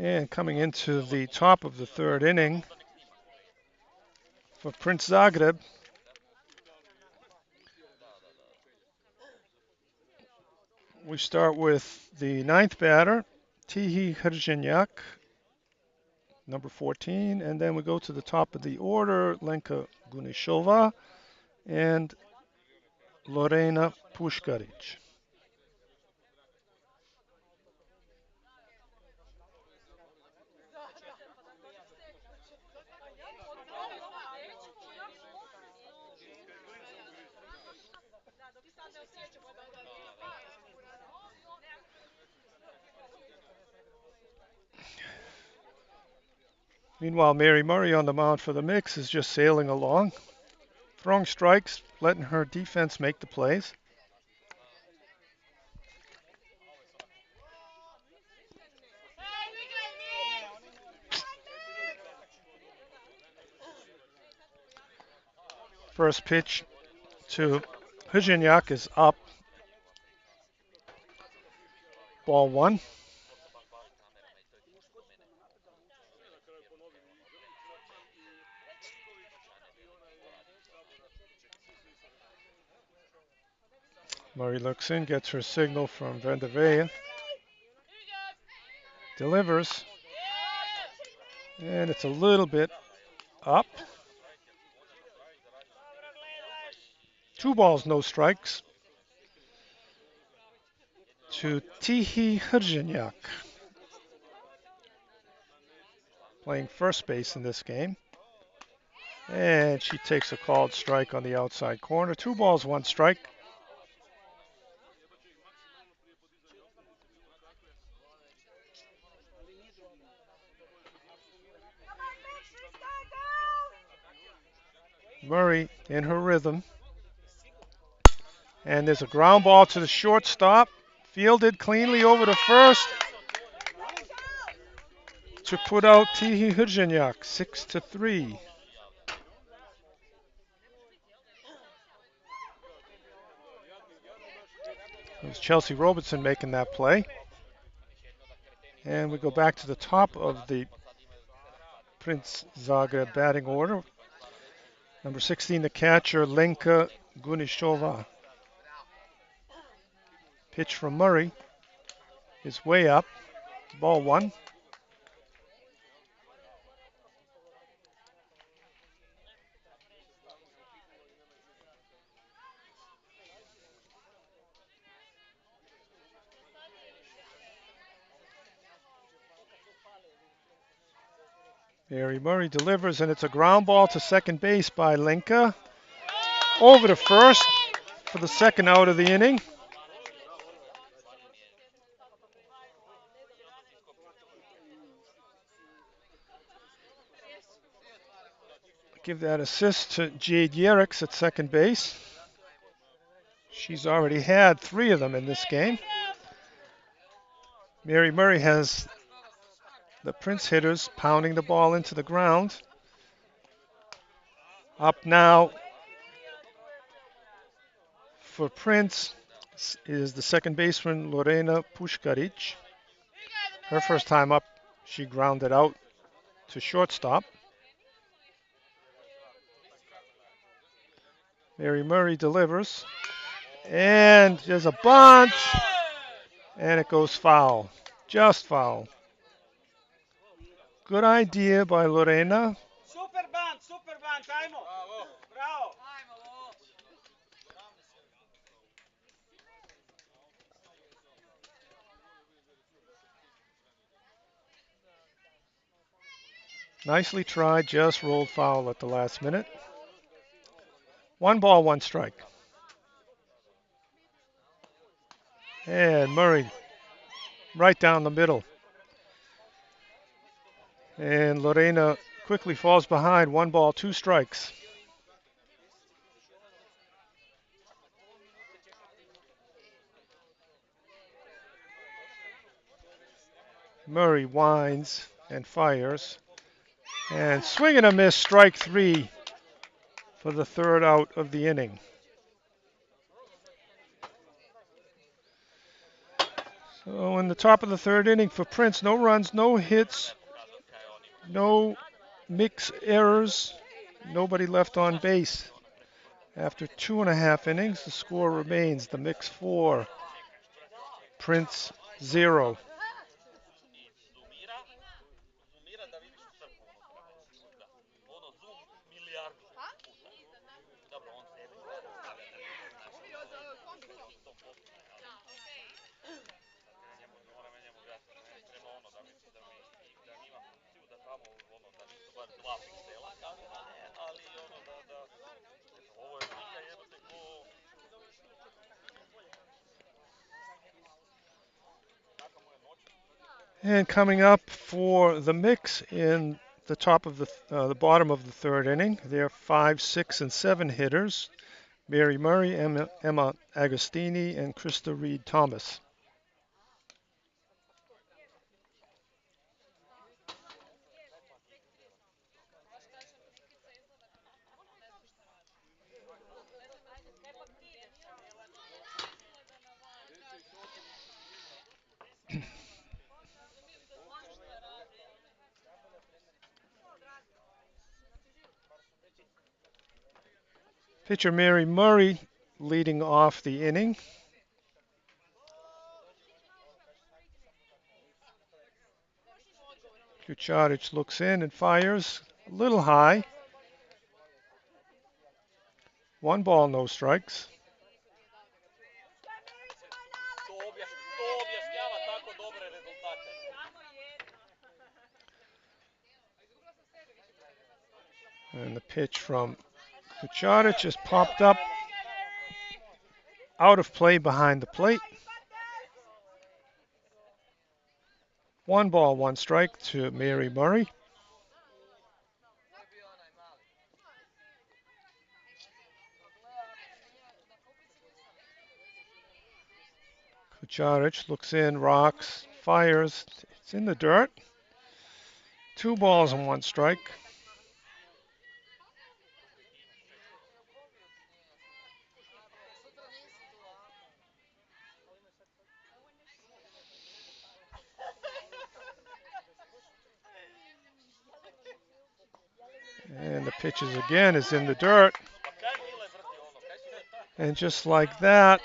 And coming into the top of the third inning for Princ Zagreb, we start with the ninth batter, Tihi Hrženjak, number 14, and then we go to the top of the order, Lenka Gunishova and Lorena Puškarić. Meanwhile, Mary Murray on the mound for the mix is just sailing along, throwing strikes, letting her defense make the plays. First pitch to Hujinyak is up, ball one. Murray looks in, gets her signal from Vanderveer, delivers, and it's a little bit up. 2 balls, no strikes to Tihi Hujinyak, playing first base in this game. And she takes a called strike on the outside corner. 2 balls, 1 strike. Murray in her rhythm. And there's a ground ball to the shortstop. Fielded cleanly over to first to put out Tihi Hujinyak, 6-3. It was Chelsea Robertson making that play. And we go back to the top of the Princ Zagreb batting order. Number 16, the catcher, Lenka Gunishova. Pitch from Murray is way up. Ball one. Mary Murray delivers, and it's a ground ball to second base by Lenka. Over to first for the second out of the inning. Give that assist to Jade Yerriks at second base. She's already had 3 of them in this game. Mary Murray has the Prince hitters pounding the ball into the ground. Up now for Prince is the second baseman Lorena Puškarić. Her first time up, she grounded out to shortstop. Mary Murray delivers, and there's a bunt, and it goes foul, just foul. Good idea by Lorena. Super bunt, ajmo. Bravo. Nicely tried, just rolled foul at the last minute. 1 ball, 1 strike. And Murray right down the middle. And Lorena quickly falls behind. 1 ball, 2 strikes. Murray winds and fires. And swing and a miss, strike 3 for the third out of the inning. So in the top of the third inning for Prince, no runs, no hits, no mix errors, nobody left on base. After 2.5 innings, the score remains the mix 4, Prince 0. And coming up for the mix in the top of the bottom of the third inning. They're 5, 6, and 7 hitters. Mary Murray, Emma Agostini, and Krista Reed Thomas. Pitcher Mary Murray leading off the inning. Kucharic looks in and fires a little high. 1 ball, no strikes. And the pitch from Kucharic is popped up out of play behind the plate. 1 ball, 1 strike to Mary Murray. Kucharic looks in, rocks, fires. It's in the dirt. 2 balls and 1 strike. And the pitch is in the dirt. And just like that,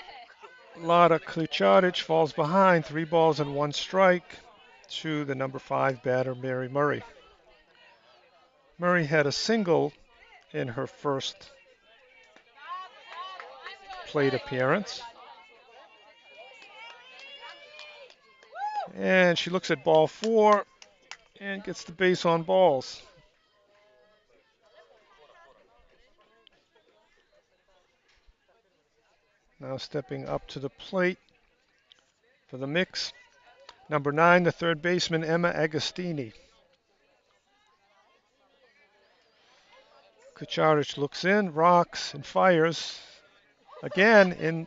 Lada Kucharic falls behind, 3 balls and 1 strike to the number 5 batter, Mary Murray. Murray had a single in her first plate appearance. And she looks at ball 4 and gets the base on balls. Now stepping up to the plate for the mix, number 9, the third baseman, Emma Agostini. Kucharic looks in, rocks, and fires. Again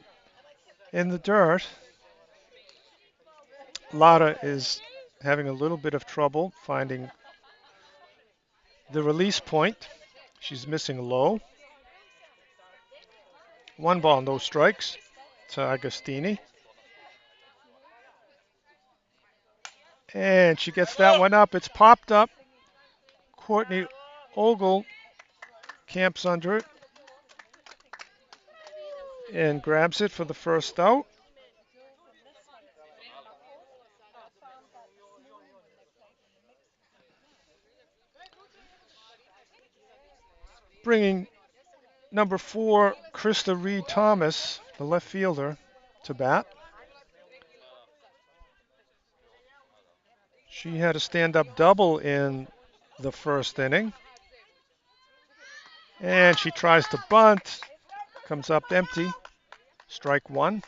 in the dirt. Lara is having a little bit of trouble finding the release point. She's missing low. 1 ball, no strikes to Agostini. And she gets that one up. It's popped up. Courtney Ogle camps under it and grabs it for the first out. Bringing number 4, Krista Reed Thomas, the left fielder, to bat. She had a stand-up double in the first inning. And she tries to bunt. Comes up empty. Strike 1.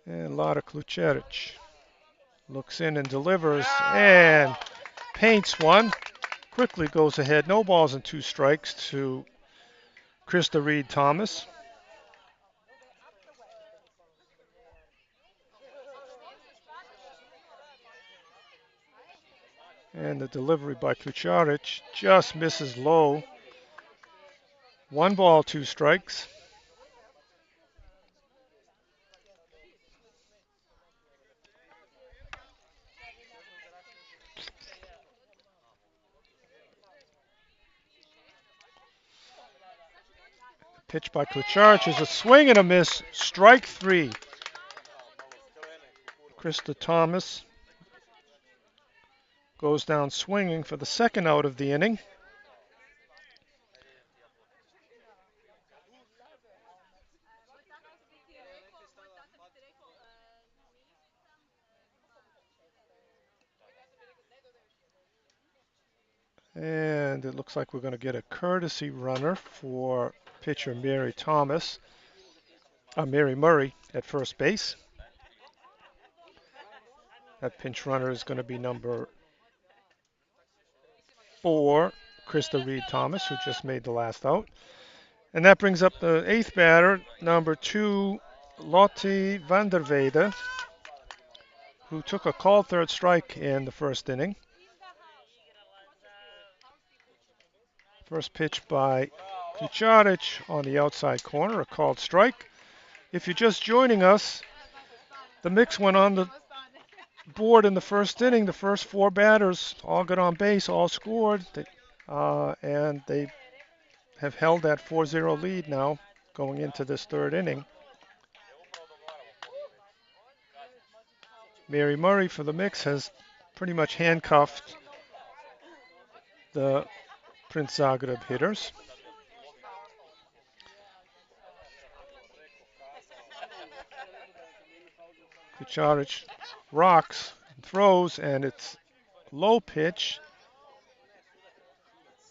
And Lara Klucheric looks in and delivers and paints one. Quickly goes ahead. No balls and 2 strikes to Krista Reed Thomas. And the delivery by Klucharic just misses low. 1 ball, 2 strikes. Pitch by Klucharic is a swing and a miss. Strike 3. Krista Thomas goes down swinging for the second out of the inning. And it looks like we're going to get a courtesy runner for pitcher Mary Murray at first base. That pinch runner is going to be number 4, Krista Reed Thomas, who just made the last out. And that brings up the 8th batter, number 2, Lotte van der Weyde, who took a called third strike in the first inning. First pitch by Kucharic on the outside corner, a called strike. If you're just joining us, the mix went on the board in the first inning. The first 4 batters all got on base, all scored, and they have held that 4-0 lead now going into this third inning. Mary Murray for the mix has pretty much handcuffed the Princ Zagreb hitters. Kucharic rocks, throws, and it's low pitch.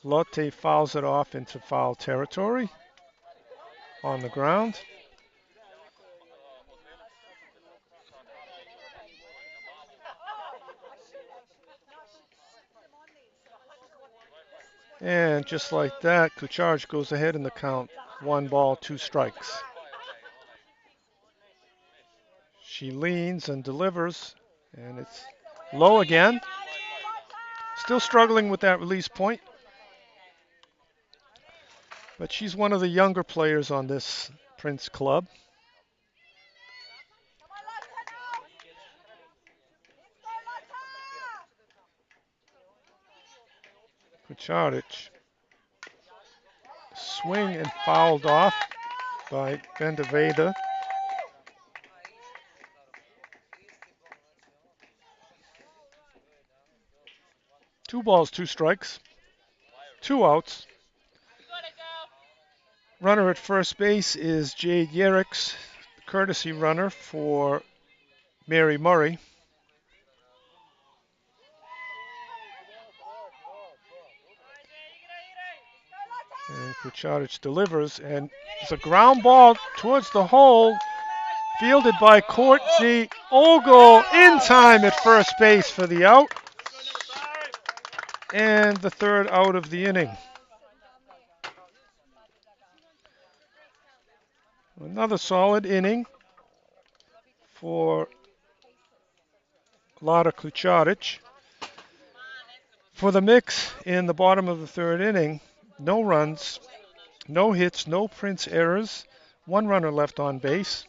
Lotte fouls it off into foul territory on the ground. And just like that, Kucharic goes ahead in the count. 1 ball, 2 strikes. She leans and delivers, and it's low again. Still struggling with that release point. But she's one of the younger players on this Prince club. Kucharic. Swing and fouled off by van der Weyde. Two balls, 2 strikes. 2 outs. Runner at first base is Jade Yerricks, courtesy runner for Mary Murray. And Kucharic delivers, and it's a ground ball towards the hole, fielded by Courtney Ogle in time at first base for the out. And the third out of the inning. Another solid inning for Lara Kucharic. For the mix in the bottom of the third inning, no runs, no hits, no Prince errors, 1 runner left on base.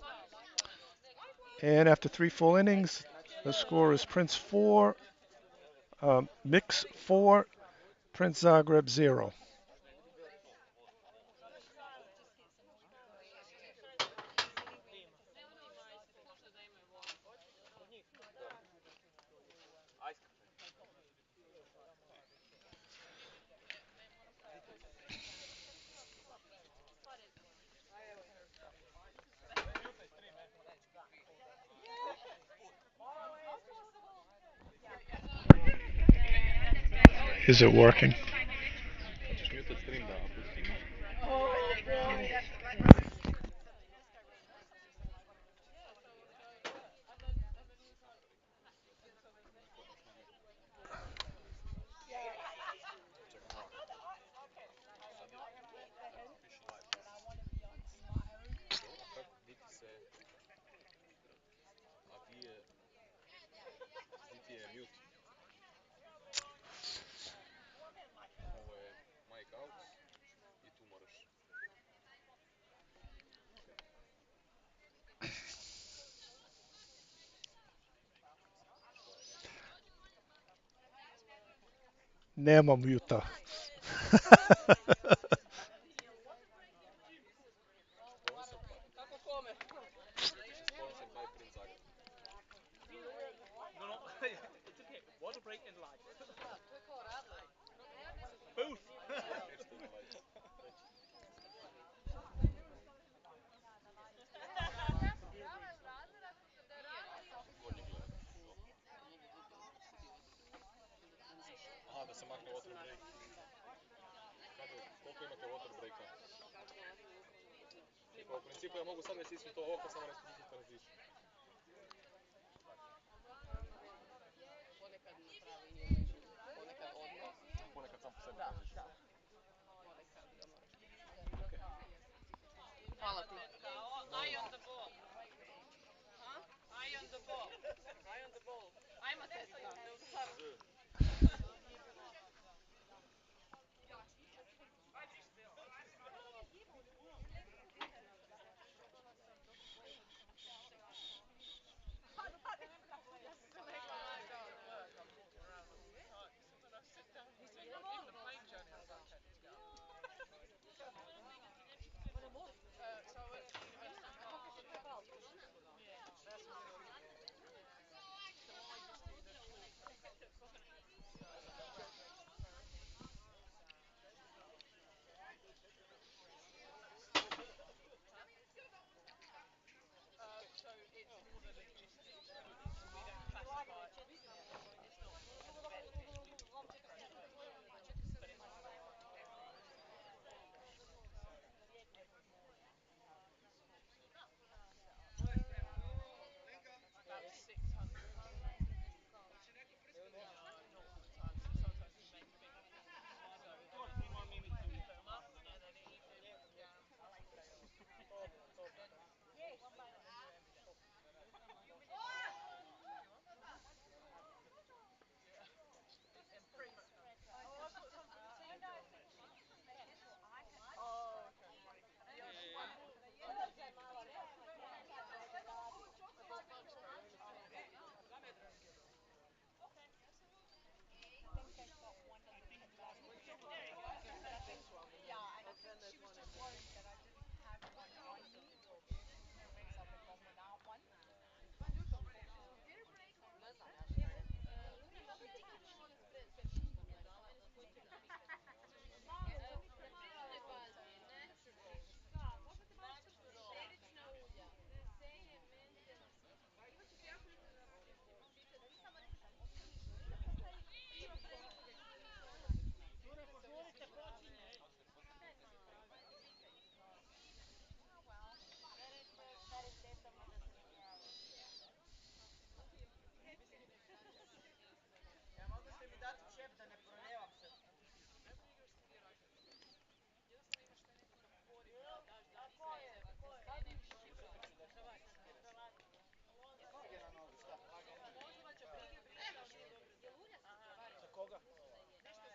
And after 3 full innings, the score is Mix 4, Princ Zagreb 0. Is it working? Nema muta. Aha, da se makne water break. Koliko imate water breaka? U principu ja mogu sad već istit to oko, samo nešto da različiti. Ponekad napravi jednu, ponekad odmah. Ponekad sam po sebi različiti. Ponekad ga moraš. Hvala ti. Eye on the ball. Huh? Eye on the ball. Eye on the ball. Ajmo se tam.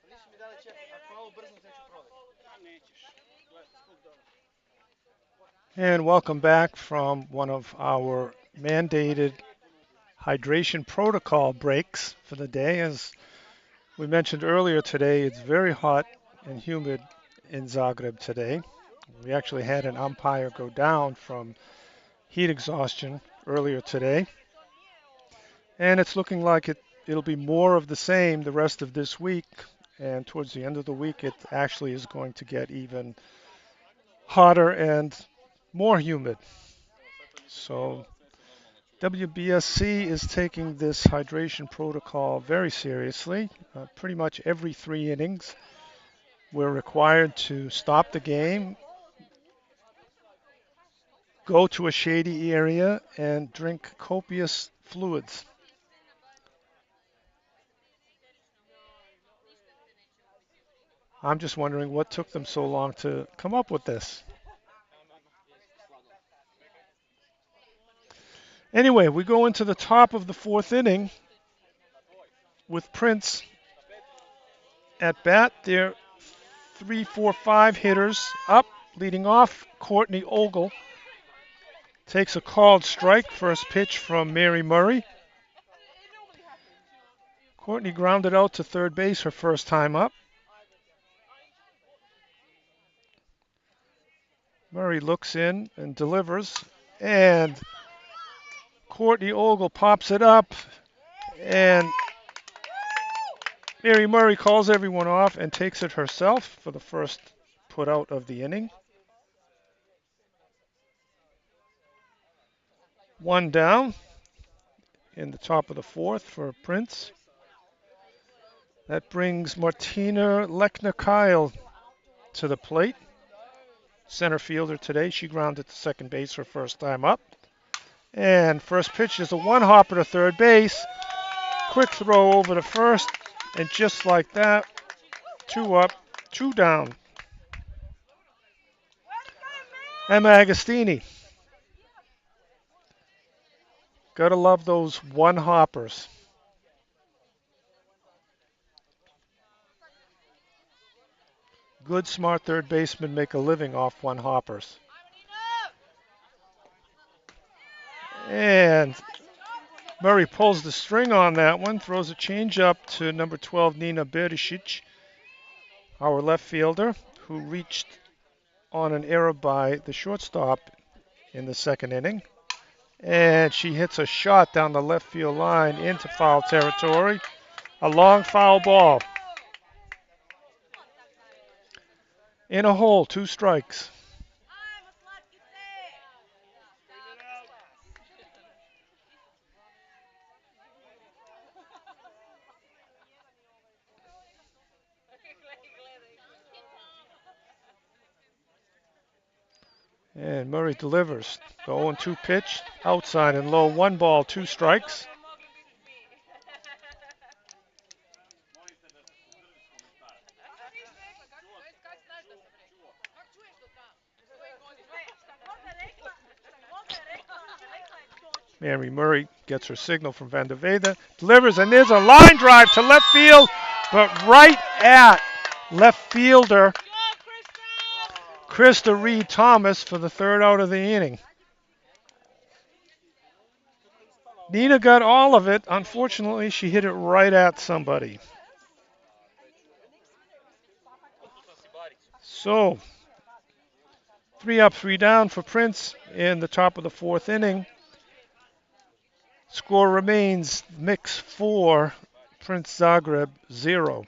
Nisi mi dali čep, ako ovo brzo neću prodati. A nećeš. And welcome back from one of our mandated hydration protocol breaks for the day. As we mentioned earlier today, it's very hot and humid in Zagreb today. We actually had an umpire go down from heat exhaustion earlier today. And it's looking like it'll be more of the same the rest of this week. And towards the end of the week, it actually is going to get even hotter and more humid. So WBSC is taking this hydration protocol very seriously. Pretty much every 3 innings, we're required to stop the game, go to a shady area, and drink copious fluids. I'm just wondering what took them so long to come up with this. Anyway, we go into the top of the 4th inning with Prince at bat. They're 3, 4, 5 hitters up. Leading off, Courtney Ogle takes a called strike. First pitch from Mary Murray. Courtney grounded out to third base her first time up. Murray looks in and delivers. And Courtney Ogle pops it up. And Mary Murray calls everyone off and takes it herself for the first put out of the inning. One down in the top of the 4th for Prince. That brings Martina Lechner-Kyle to the plate. center fielder today. She grounded to second base her first time up. And first pitch is a one hopper to third base. Quick throw over to first. And just like that, two up, two down. Emma Agostini. Gotta love those one hoppers. Good, smart third basemen make a living off one hoppers. And Murray pulls the string on that one, throws a changeup to number 12, Nina Berisic, our left fielder, who reached on an error by the shortstop in the second inning. And she hits a shot down the left field line into foul territory. A long foul ball. In a hole, two strikes. And Murray delivers. The 0-2 pitch, outside and low, one ball, two strikes. Mary Murray gets her signal from Van der Velde, delivers, and there's a line drive to left field, but right at left fielder Krista Reed Thomas for the third out of the inning. Nina got all of it. Unfortunately, she hit it right at somebody. So, 3 up, 3 down for Prince in the top of the fourth inning. Score remains Mix 4, Princ Zagreb 0.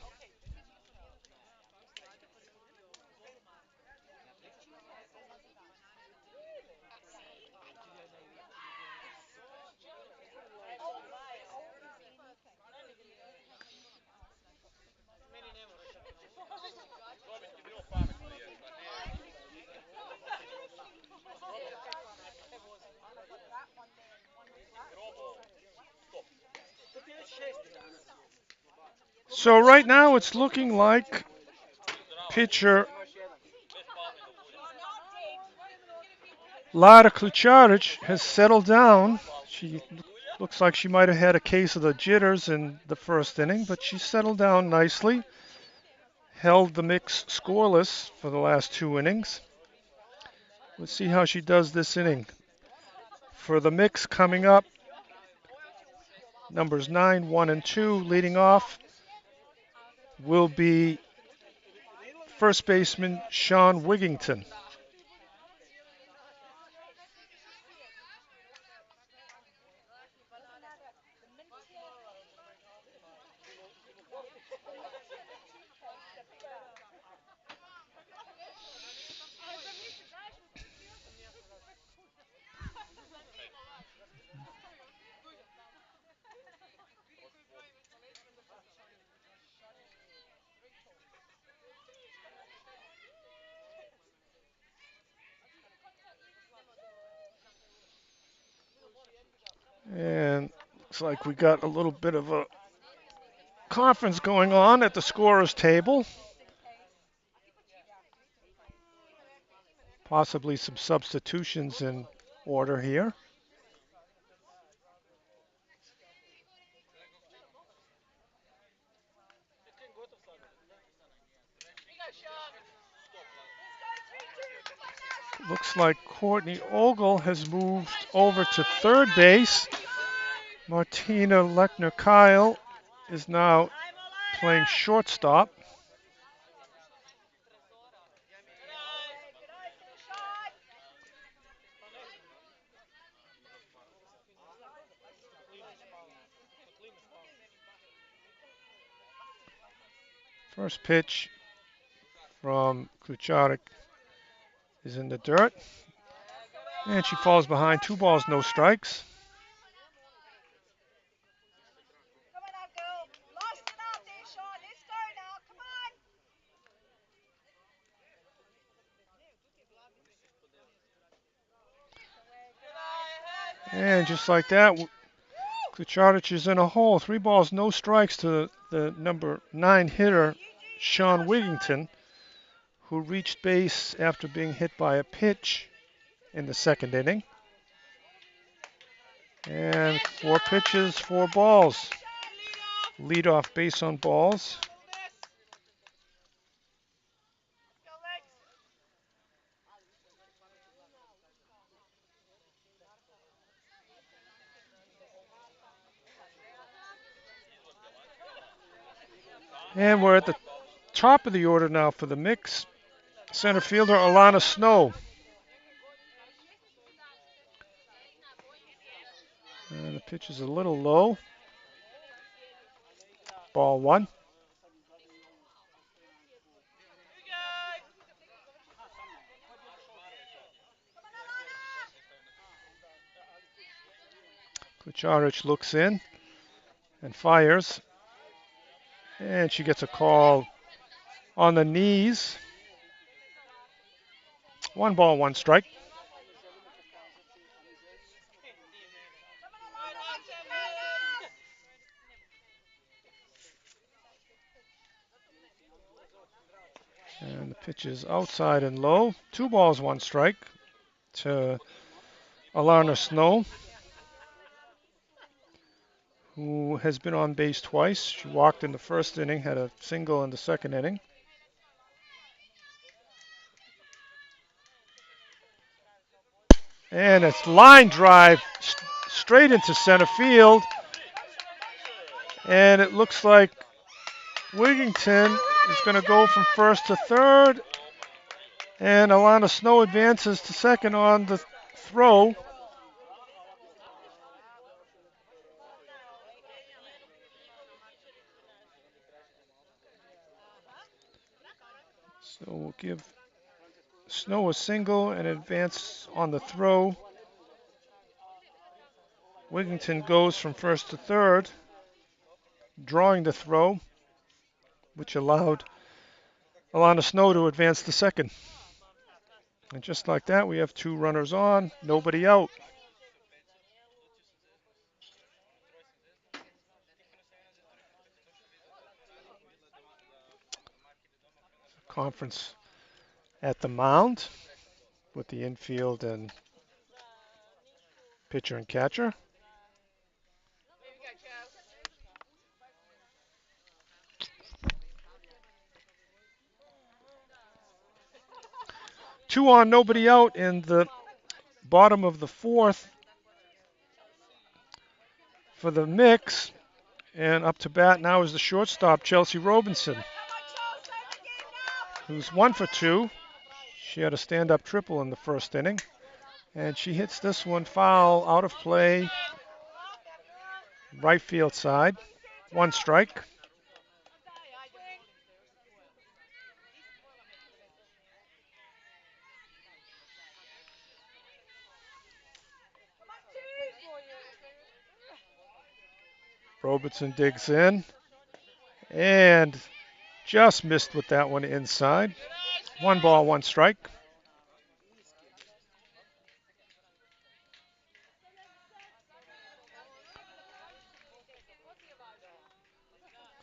So right now it's looking like pitcher Lara Klucharic has settled down. She looks like she might have had a case of the jitters in the first inning, but she settled down nicely. Held the mix scoreless for the last two innings. Let's see how she does this inning. For the mix coming up, numbers 9, 1, and 2 leading off will be first baseman Sean Wigington. And looks like we got a little bit of a conference going on at the scorer's table. Possibly some substitutions in order here. Looks like Courtney Ogle has moved over to third base. Martina Lechner-Kyle is now playing shortstop. First pitch from Klucharic is in the dirt. And she falls behind. 2 balls, no strikes. And just like that, Kucharic is in a hole. 3 balls, no strikes to the number 9 hitter, Sean Wigington, who reached base after being hit by a pitch in the second inning. And 4 pitches, 4 balls. Leadoff base on balls. And we're at the top of the order now for the mix. Center fielder Alana Snow. And the pitch is a little low. Ball 1. Kucharic looks in and fires. And she gets a call on the knees. 1 ball, 1 strike. And the pitch is outside and low. 2 balls, 1 strike to Alana Snow, who has been on base twice. She walked in the first inning, had a single in the second inning. And it's line drive straight into center field. And it looks like Wigington is going to go from first to third. And Alana Snow advances to second on the throw. So we'll give Snow a single and advance on the throw. Wigington goes from first to third, drawing the throw, which allowed Alana Snow to advance to second. And just like that, we have 2 runners on, nobody out. Conference at the mound with the infield and pitcher and catcher. Two on, nobody out in the bottom of the 4th for the mix. And up to bat now is the shortstop, Chelsea Robinson, who's 1 for 2. She had a stand-up triple in the first inning. And she hits this one foul, out of play, right field side. 1 strike. Robertson digs in and just missed with that one inside. 1 ball, 1 strike.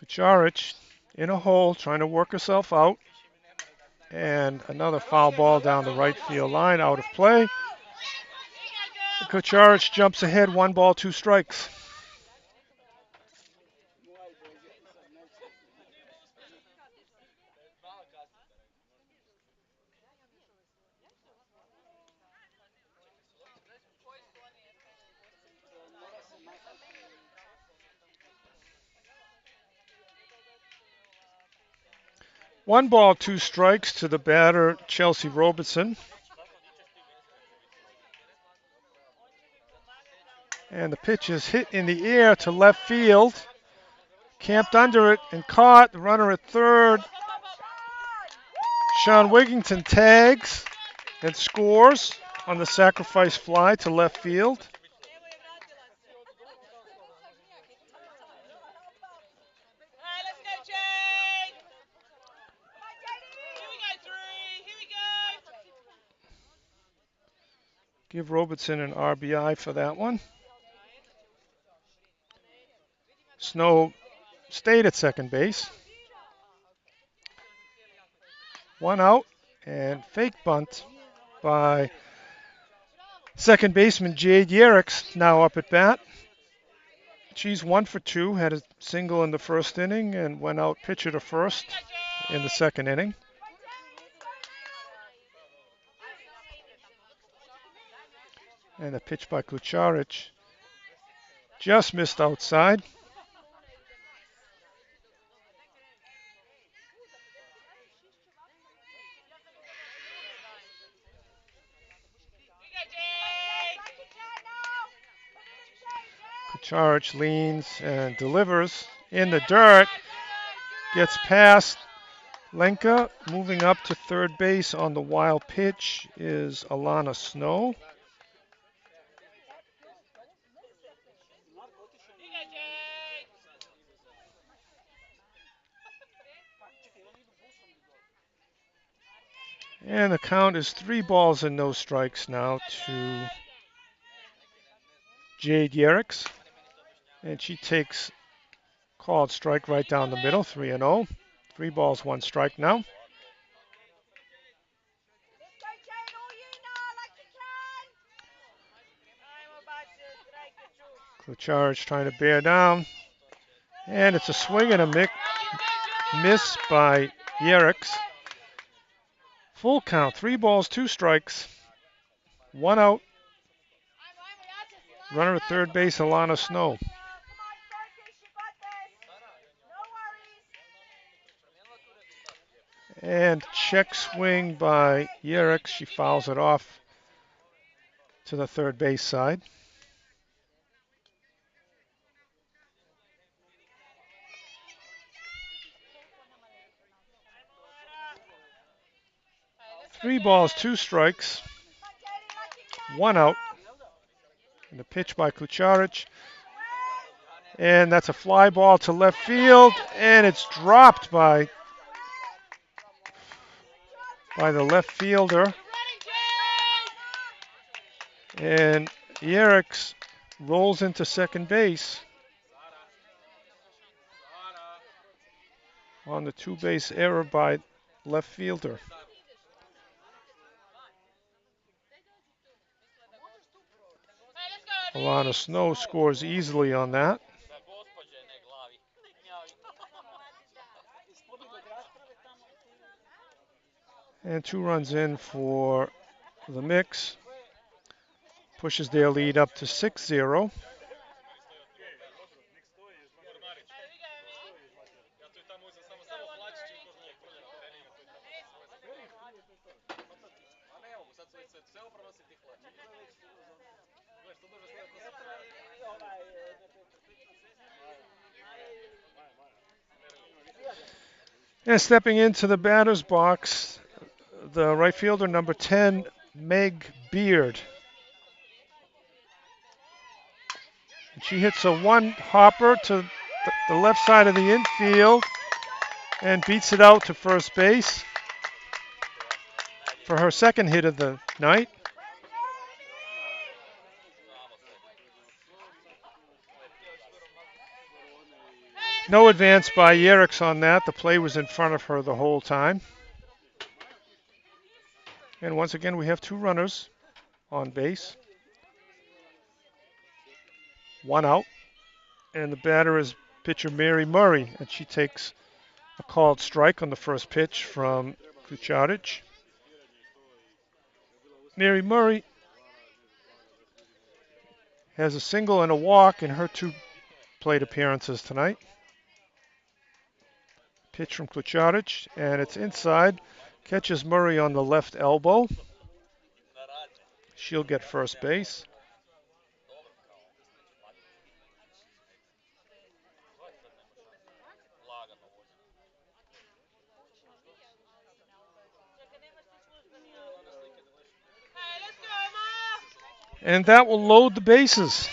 Kucharic in a hole trying to work herself out. And another foul ball down the right field line, out of play. Kucharic jumps ahead, 1 ball, 2 strikes. One ball, 2 strikes to the batter, Chelsea Robertson. And the pitch is hit in the air to left field. Camped under it and caught. The runner at third. Sean Wigington tags and scores on the sacrifice fly to left field. Give Robertson an RBI for that one. Snow stayed at second base. One out and fake bunt by second baseman Jade Yerrick's now up at bat. She's 1 for 2, had a single in the first inning and went out pitcher to first in the second inning. And a pitch by Kucharic just missed outside. Kucharic leans and delivers in the dirt. Gets past Lenka. Moving up to third base on the wild pitch is Alana Snow. And the count is 3 balls and no strikes now to Jade Yerrick's. And she takes called strike right down the middle, 3-0. 3 balls, 1 strike now. Kucharic trying to bear down. And it's a swing and a miss by Yerrick's. Full count, 3 balls, 2 strikes. 1 out. Runner at third base, Alana Snow. And check swing by Yerrick. She fouls it off to the third base side. Three balls, 2 strikes. 1 out. And the pitch by Kucharic. And that's a fly ball to left field. And it's dropped by the left fielder. And Yerrick rolls into second base on the 2-base error by left fielder. Alana Snow scores easily on that. And 2 runs in for the Mix. Pushes their lead up to 6-0. And stepping into the batter's box, the right fielder, number 10, Meg Beard. She hits a 1-hopper to the left side of the infield and beats it out to first base for her second hit of the night. No advance by Yerrick on that. The play was in front of her the whole time. And once again, we have 2 runners on base. 1 out. And the batter is pitcher Mary Murray. And she takes a called strike on the first pitch from Kucharic. Mary Murray has a single and a walk in her 2 plate appearances tonight. Pitch from Kucharic, and it's inside. Catches Murray on the left elbow. She'll get first base. And that will load the bases.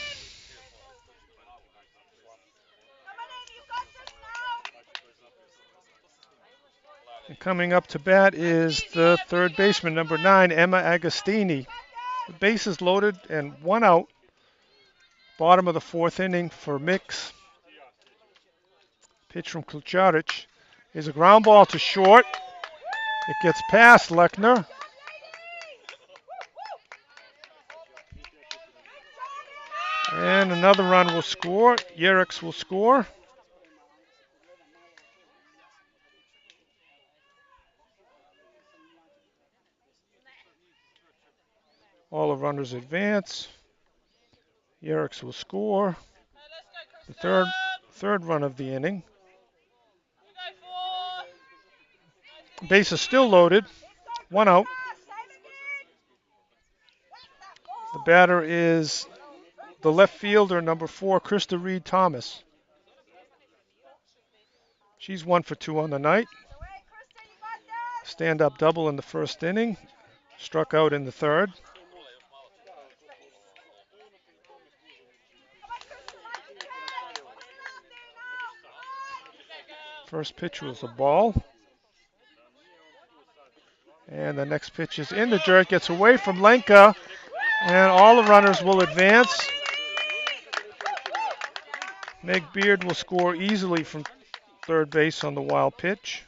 And coming up to bat is the third baseman, number 9, Emma Agostini. The bases loaded and one out. Bottom of the fourth inning for Mix. Pitch from Klucharic is a ground ball to short. It gets past Lechner. And another run will score. Yerix will score. All the runners advance. Yerix will score. The third run of the inning. Base is still loaded. One out. The batter is the left fielder, number 4, Krista Reed Thomas. She's 1 for 2 on the night. Stand-up double in the first inning. Struck out in the third. First pitch was a ball. And the next pitch is in the dirt. Gets away from Lenka. And all the runners will advance. Meg Beard will score easily from third base on the wild pitch.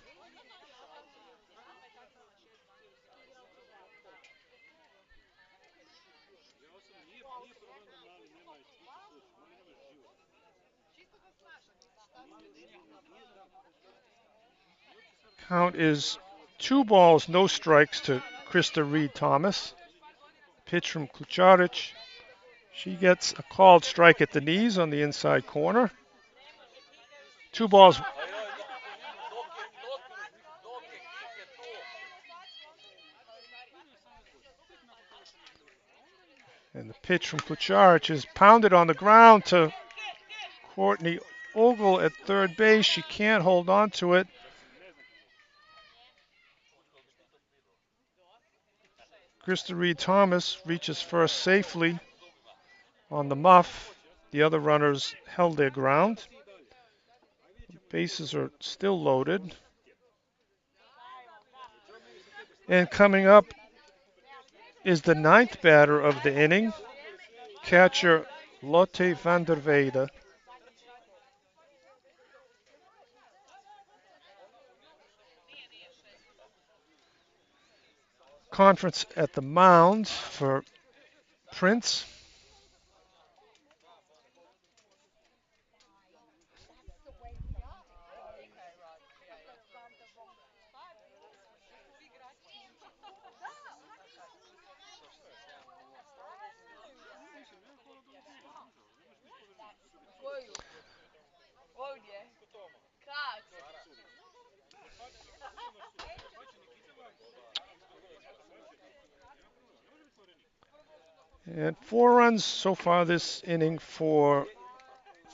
Count is 2 balls, no strikes to Krista Reed Thomas. Pitch from Klucharic. She gets a called strike at the knees on the inside corner. 2 balls. And the pitch from Klucharic is pounded on the ground to Courtney Ogle at third base. She can't hold on to it. Krista Reed Thomas reaches first safely on the muff. The other runners held their ground. Bases are still loaded. And coming up is the 9th batter of the inning, catcher Lotte van der Weide. Conference at the mound for Prince. And 4 runs so far this inning for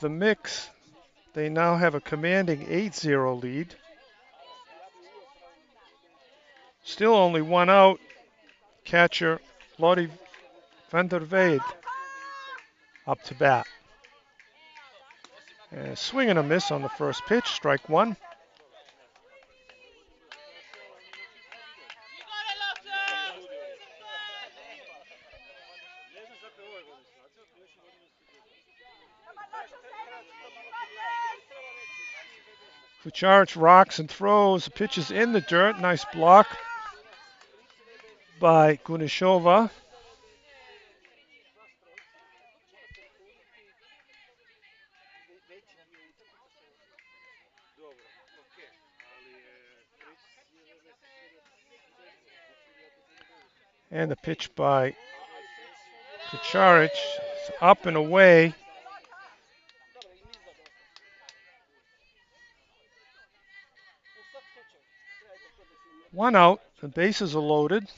the Mix. They now have a commanding 8-0 lead. Still only 1 out. Catcher Lottie van der Weide up to bat. And swing and a miss on the first pitch, strike 1. Kucharich rocks and throws. The pitch is in the dirt. Nice block by Kunishova. And the pitch by Kucharich is up and away. One out. The bases are loaded.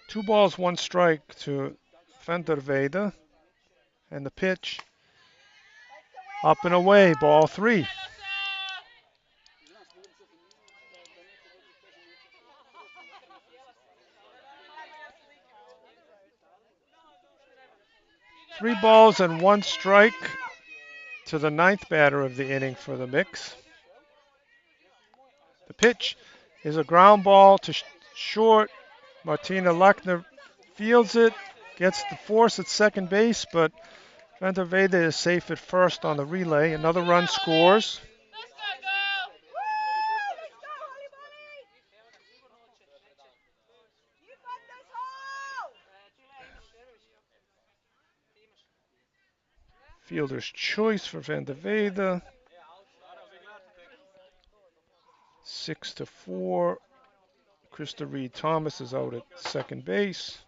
2 balls, 1 strike to van der Weide. And the pitch up and away. Ball 3. Three balls and 1 strike to the 9th batter of the inning for the Mix. The pitch is a ground ball to short. Martina Lechner fields it, gets the force at second base, but Van der Velde is safe at first on the relay. Another run scores. Fielder's choice for Van der Velde. 6-4. Krista Reed Thomas is out at second base.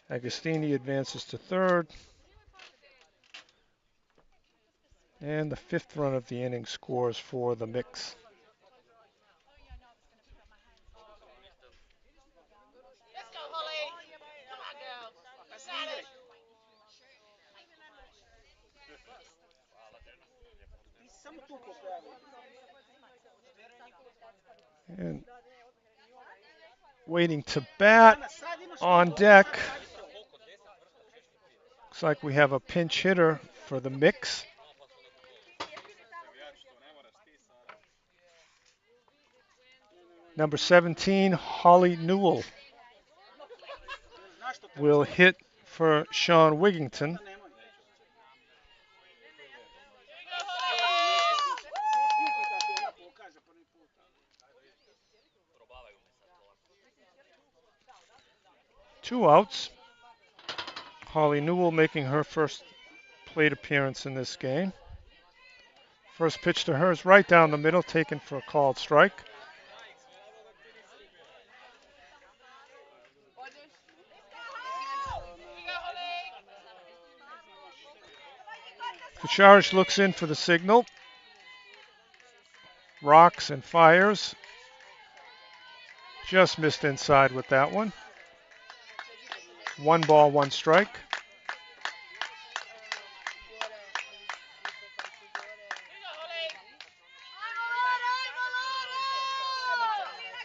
Agostini advances to third. And the fifth run of the inning scores for the mix. And waiting to bat on deck. Looks like we have a pinch hitter for the mix. Number 17, Holly Newell, will hit for Sean Wigington. Two outs. Holly Newell making her first plate appearance in this game. First pitch to her is right down the middle, taken for a called strike. Kucharich looks in for the signal. Rocks and fires. Just missed inside with that one. 1 ball, 1 strike.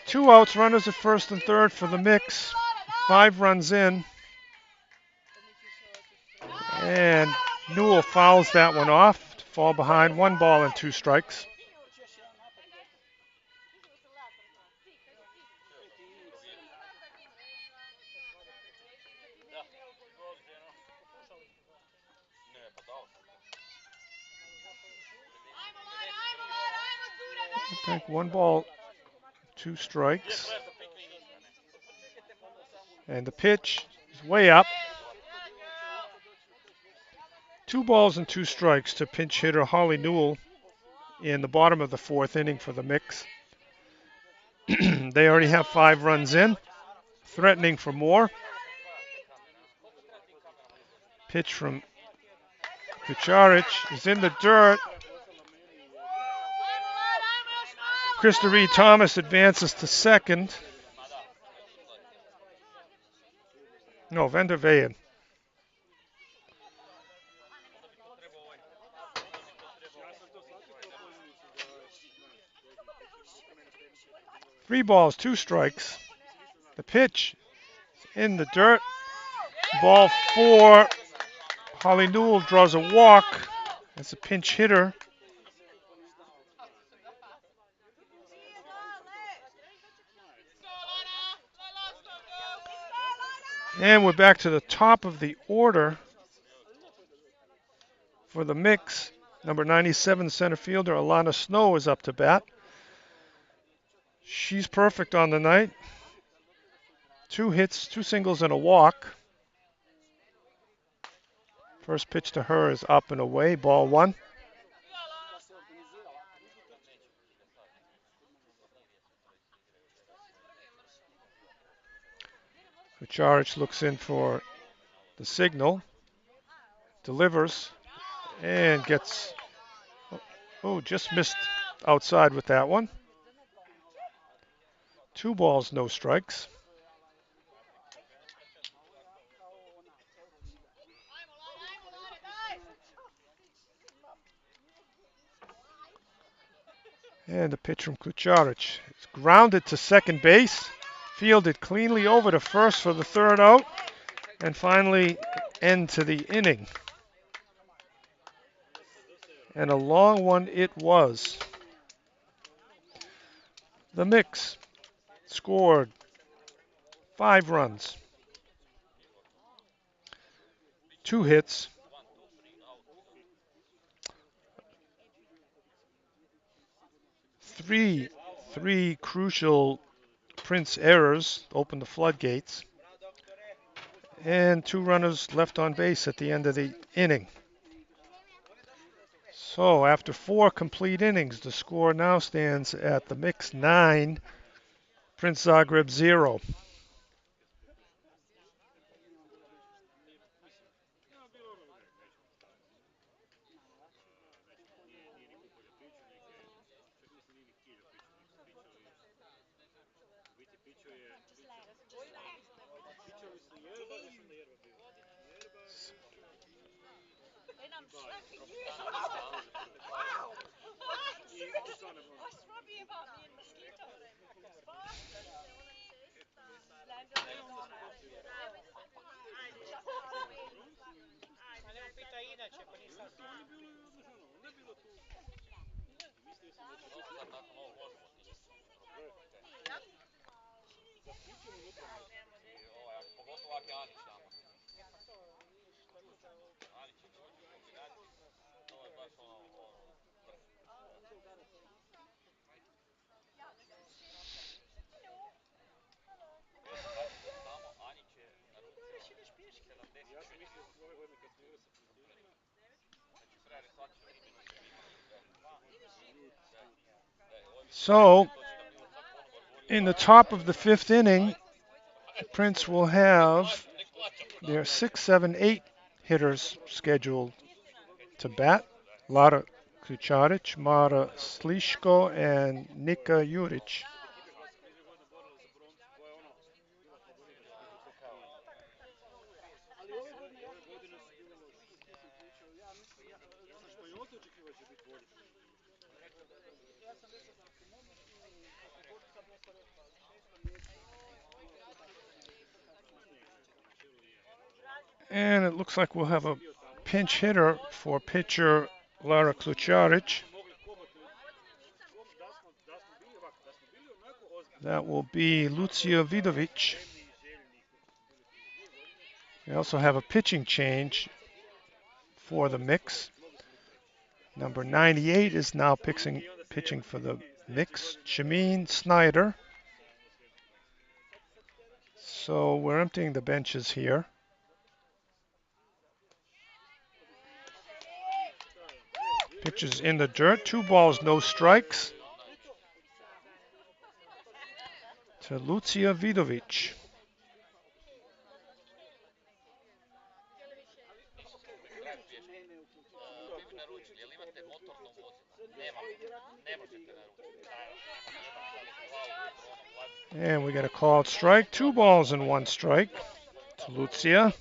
Two outs, runners at first and third for the mix. 5 runs in. And Newell fouls that one off to fall behind. 1 ball and 2 strikes. I think 1 ball, 2 strikes. And the pitch is way up. 2 balls and 2 strikes to pinch hitter Holly Newell in the bottom of the 4th inning for the mix. They already have 5 runs in, threatening for more. Pitch from Kucharich is in the dirt. Krista Reed Thomas advances to second. No, Van der Velde. 3 balls, 2 strikes. The pitch in the dirt. Ball 4. Holly Newell draws a walk as a pinch hitter. And we're back to the top of the order for the mix. Number 97 center fielder Alana Snow is up to bat. She's perfect on the night. 2 hits, 2 singles, and a walk. First pitch to her is up and away, ball 1. Kucharich looks in for the signal, delivers, and gets, just missed outside with that one. 2 balls, no strikes. And the pitch from Kucharich is grounded to second base, fielded cleanly over to first for the 3rd out, and finally end to the inning. And a long one it was. The mix scored 5 runs, 2 hits, 3 crucial Prince errors, opened the floodgates, and 2 runners left on base at the end of the inning. So after 4 complete innings, the score now stands at the mix 9, Princ Zagreb 0. So in the top of the 5th inning, Prince will have their 6, 7, 8 hitters scheduled to bat. Lara Kucharic, Mara Sliško, and Nika Juric. And it looks like we'll have a pinch hitter for pitcher Lara Klučarić. That will be Lucia Vidovic. We also have a pitching change for the mix. Number 98 is now pitching for the mix, Jameen Snyder. So we're emptying the benches here. Pitches in the dirt, 2 balls, no strikes to Lucia Vidovic. And we got a called strike, 2 balls and 1 strike to Lucia.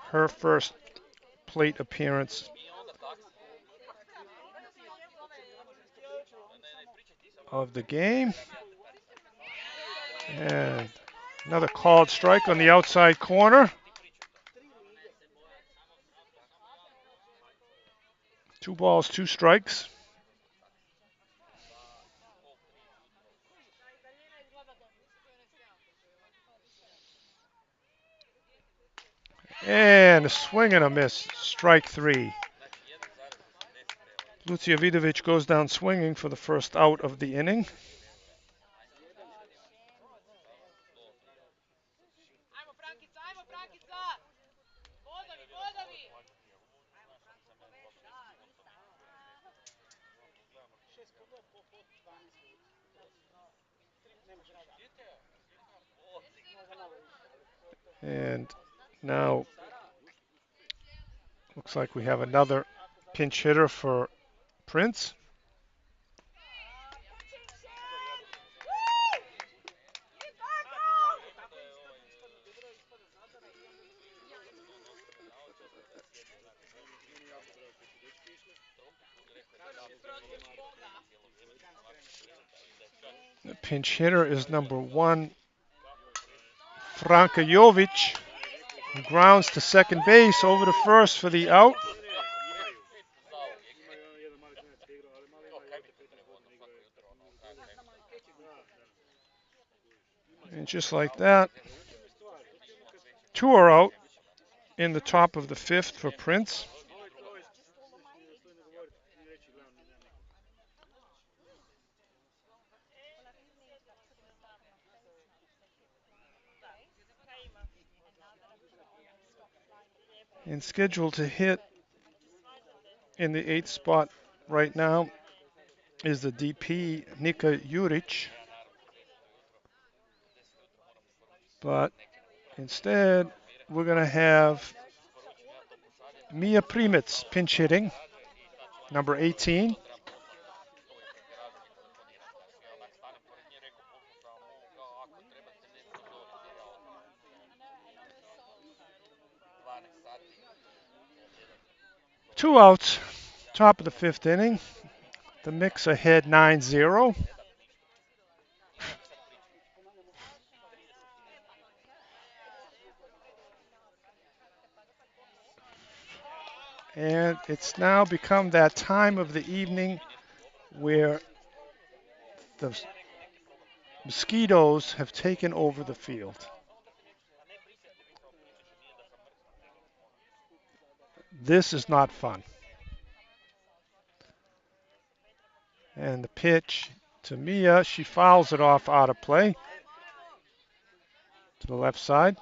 Her first plate appearance of the game. And another called strike on the outside corner. 2 balls, 2 strikes. And a swing and a miss, strike 3. Lucia Vidovic goes down swinging for the first out of the inning. And now looks like we have another pinch hitter for Prince. The pinch hitter is number 1, Franka Jovic, who grounds to second base over to first for the out. And just like that, two are out in the top of the fifth for Prince. And scheduled to hit in the eighth spot right now is the DP Nika Juric. But instead, we're going to have Mia Primitz pinch hitting, number 18. Two outs, top of the fifth inning. The mix ahead 9-0. And it's now become that time of the evening where the mosquitoes have taken over the field. This is not fun. And the pitch to Mia, she fouls it off out of play to the left side.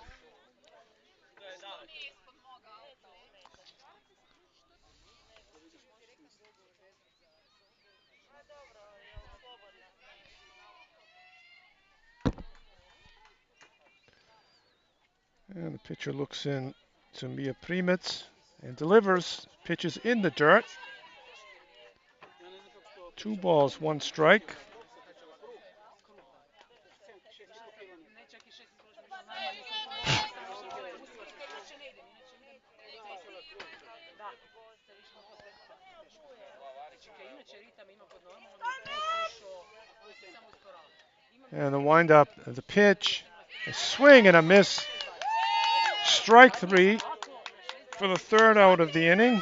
And the pitcher looks in to Mia Primitz and delivers. Pitches in the dirt. 2 balls, 1 strike. And the windup, the pitch, a swing and a miss. Strike 3 for the third out of the inning.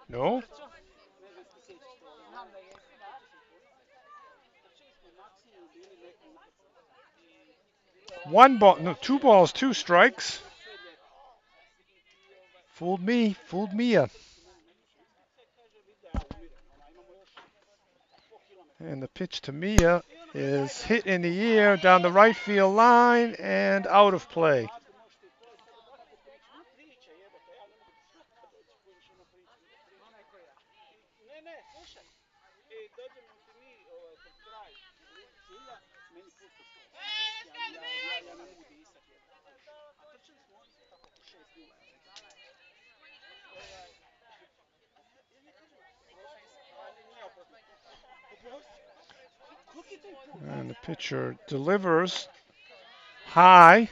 No. One ball, no, 2 balls, 2 strikes. Fooled me, fooled Mia. And the pitch to Mia is hit in the air down the right field line and out of play. And the pitcher delivers high.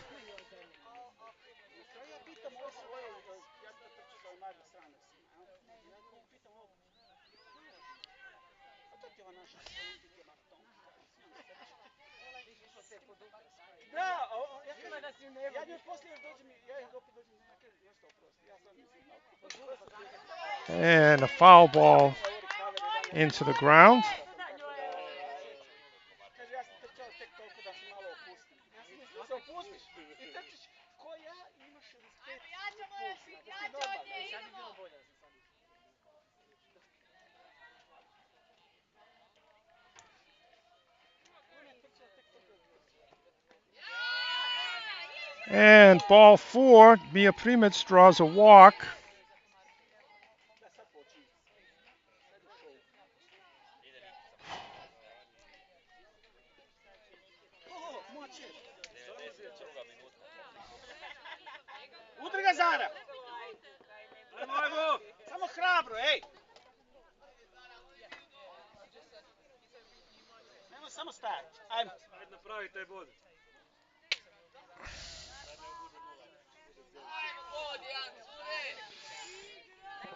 And a foul ball into the ground. And ball 4, Mia Primitz draws a walk. Udri ga Zara! Samo hrabro, ej! Nemo samo stajati, ajmo. Ajde napravi taj bod.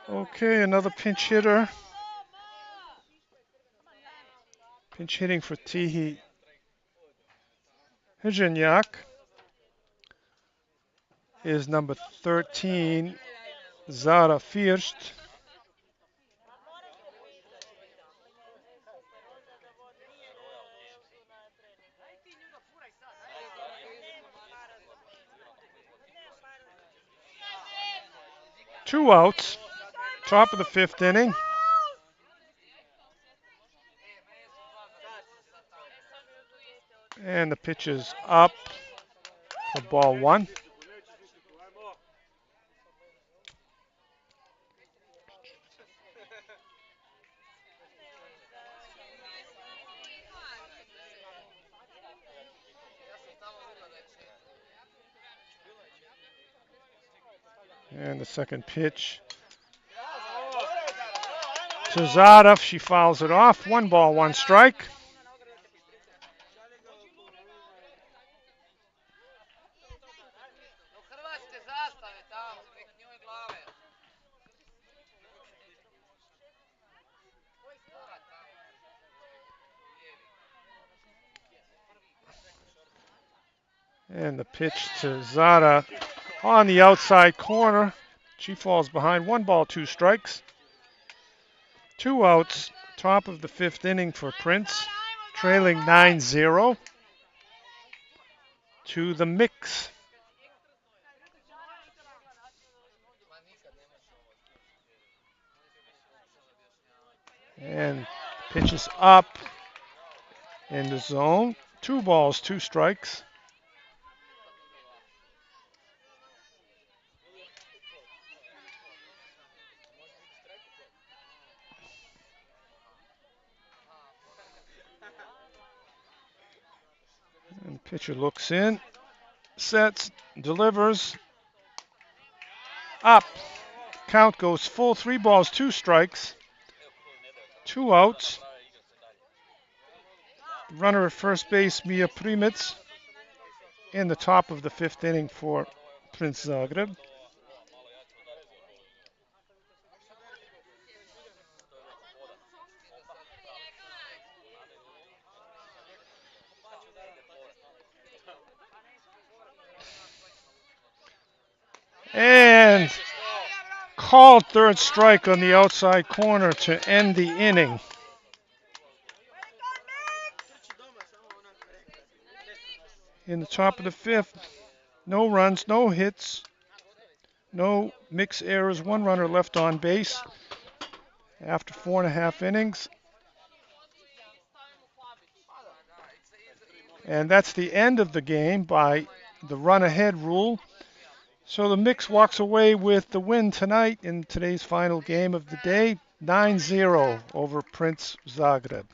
Okay, another pinch hitter. Pinch hitting for Tihi Hijanyak is number 13, Zara First. 2 outs. Top of the 5th inning. And the pitch is up for ball 1. And the second pitch to Zada. She fouls it off. 1 ball, 1 strike. And the pitch to Zada on the outside corner. She falls behind. 1 ball, 2 strikes. 2 outs. Top of the 5th inning for Prince. Trailing 9-0 to the mix. And pitch is up in the zone. 2 balls, 2 strikes. And the pitcher looks in, sets, delivers. Up. Count goes full. 3 balls, 2 strikes. 2 outs. Runner at first base, Mia Primic, in the top of the 5th inning for Princ Zagreb. And called third strike on the outside corner to end the inning. In the top of the 5th, no runs, no hits, no mix errors, 1 runner left on base after 4.5 innings. And that's the end of the game by the run ahead rule. So the mix walks away with the win tonight in today's final game of the day, 9-0 over Princ Zagreb.